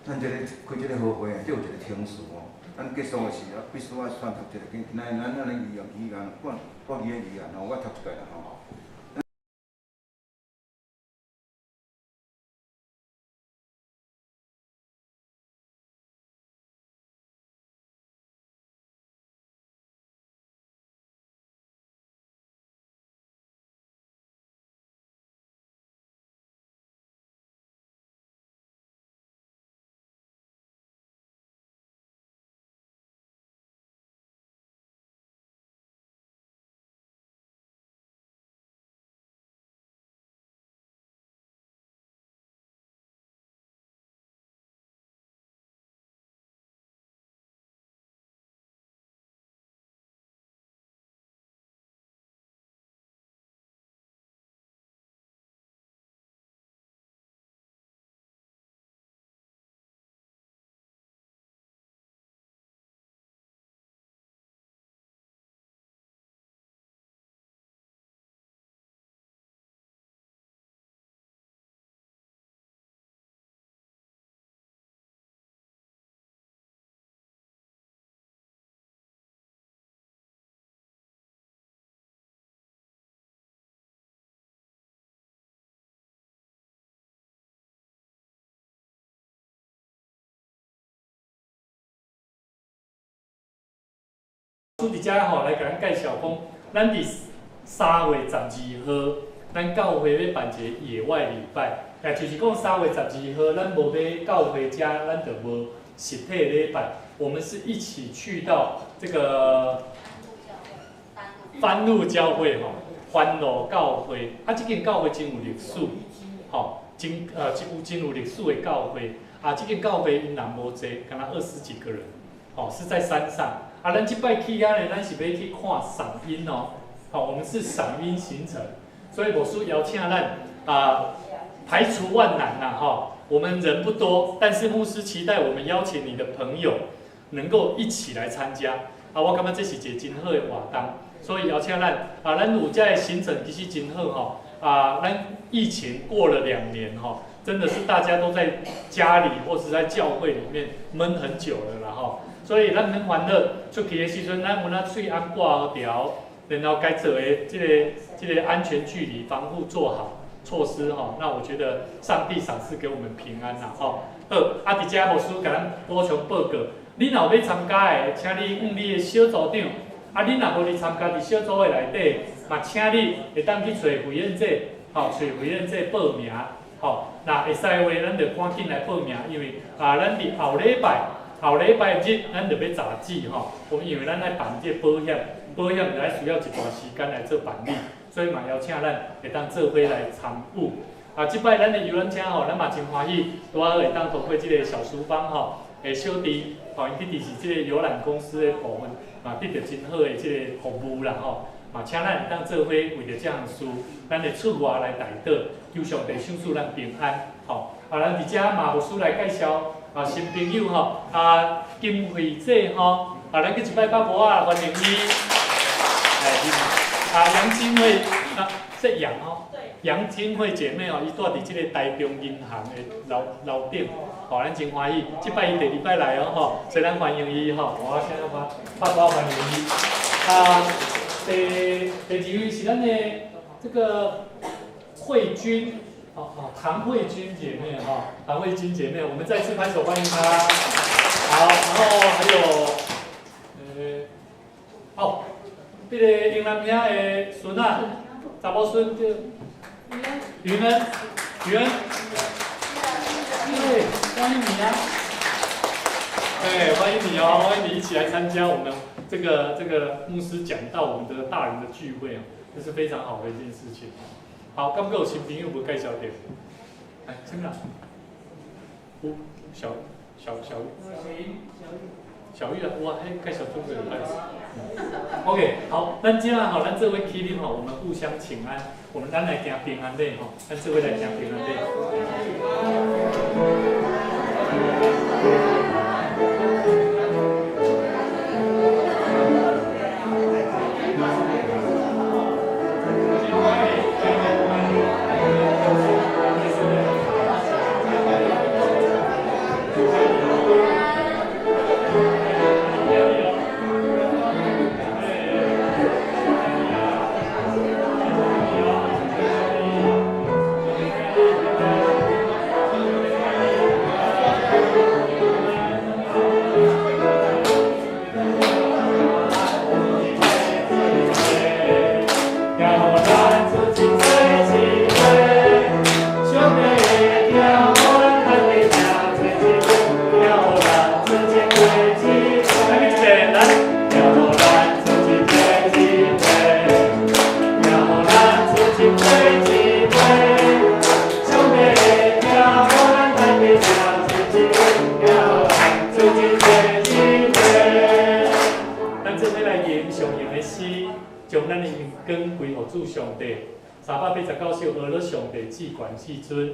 咱这个开这个好会啊，这有一个程序咱结束的时候必须要选读一个，今仔咱安尼语言，国语的语言我读出来啦伫遮来甲咱介绍讲，咱伫3月12号，咱教会要办一个野外礼拜，就是讲3月12号，咱无要教会遮，咱就无实体礼拜。我们是一起去到这个番路教会欢乐教会，这间教会真有历史，真有历史的教会。这间教会因人无济，敢若20几个人，是在山上。咱这摆去遐呢，咱是要去看赏樱我们是赏樱行程，所以牧师邀请咱排除万难我们人不多，但是牧师期待我们邀请你的朋友能够一起来参加我感觉这是一个真好的活动，所以邀请咱咱有这个行程其实真好咱疫情过了2年真的是大家都在家里或是在教会里面闷很久了啦所以咱很欢乐，出去的时阵，咱有嘴红挂条，然后该做的这个安全距离防护做好措施吼，那我觉得上帝赏赐给我们平安啦吼。好，啊，伫遮牧师甲咱补充报告，你若要参加的，请你问你的小组长。啊，你若无去参加伫小组的内底，嘛，请你会当去找委员这，找委员这报名，那会使的话，咱就赶紧来报名，因为咱伫后礼拜日，咱就要查纸因为咱来办这保险就来需要一段时间来做办理，所以嘛邀请咱会当做伙来参与。即摆咱的游览车咱嘛真欢喜，拄好会当通过这个小书坊的小弟，因弟弟是这个游览公司的部分，得到真好的这个服务啦请咱会当做伙为着这项事，咱会出外来带导，求上帝赏赐咱平安咱伫遮嘛牧师来介绍新朋友金惠姐咱去一摆把无欢迎伊，杨金惠是杨杨金惠姐妹伊住伫即个台中银行的楼顶，咱真欢喜。即摆伊第2摆来所以咱欢迎伊我现在把欢迎伊。第2位是咱的这个慧君，唐慧君姐妹唐慧君姐妹，我们再次拍手欢迎她。好，然后还有这个英男兄的孙查某孙叫云恩，对，欢迎你对，欢迎你欢迎你一起来参加我们这个牧师讲到我们的大人的聚会这是非常好的一件事情。好，刚有新朋友无介绍点，来，什么啦？小玉哇，介绍中国人OK， 好，咱今晚咱这位起立我们互相请安，咱来行平安礼咱这位来行平安389首俄罗上帝至管至尊。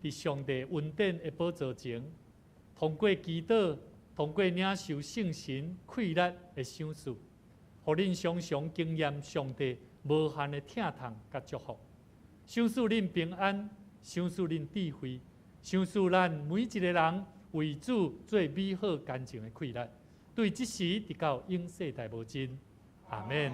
伫上帝恩典的宝座前，通过祈祷，通过领受圣神馈力的赏赐，互恁常常经验上帝无限的疼痛甲祝福，赏赐恁平安，赏赐恁智慧，赏赐咱每一个人为主做美好干净的馈力，对即时直到永世代无尽。阿免。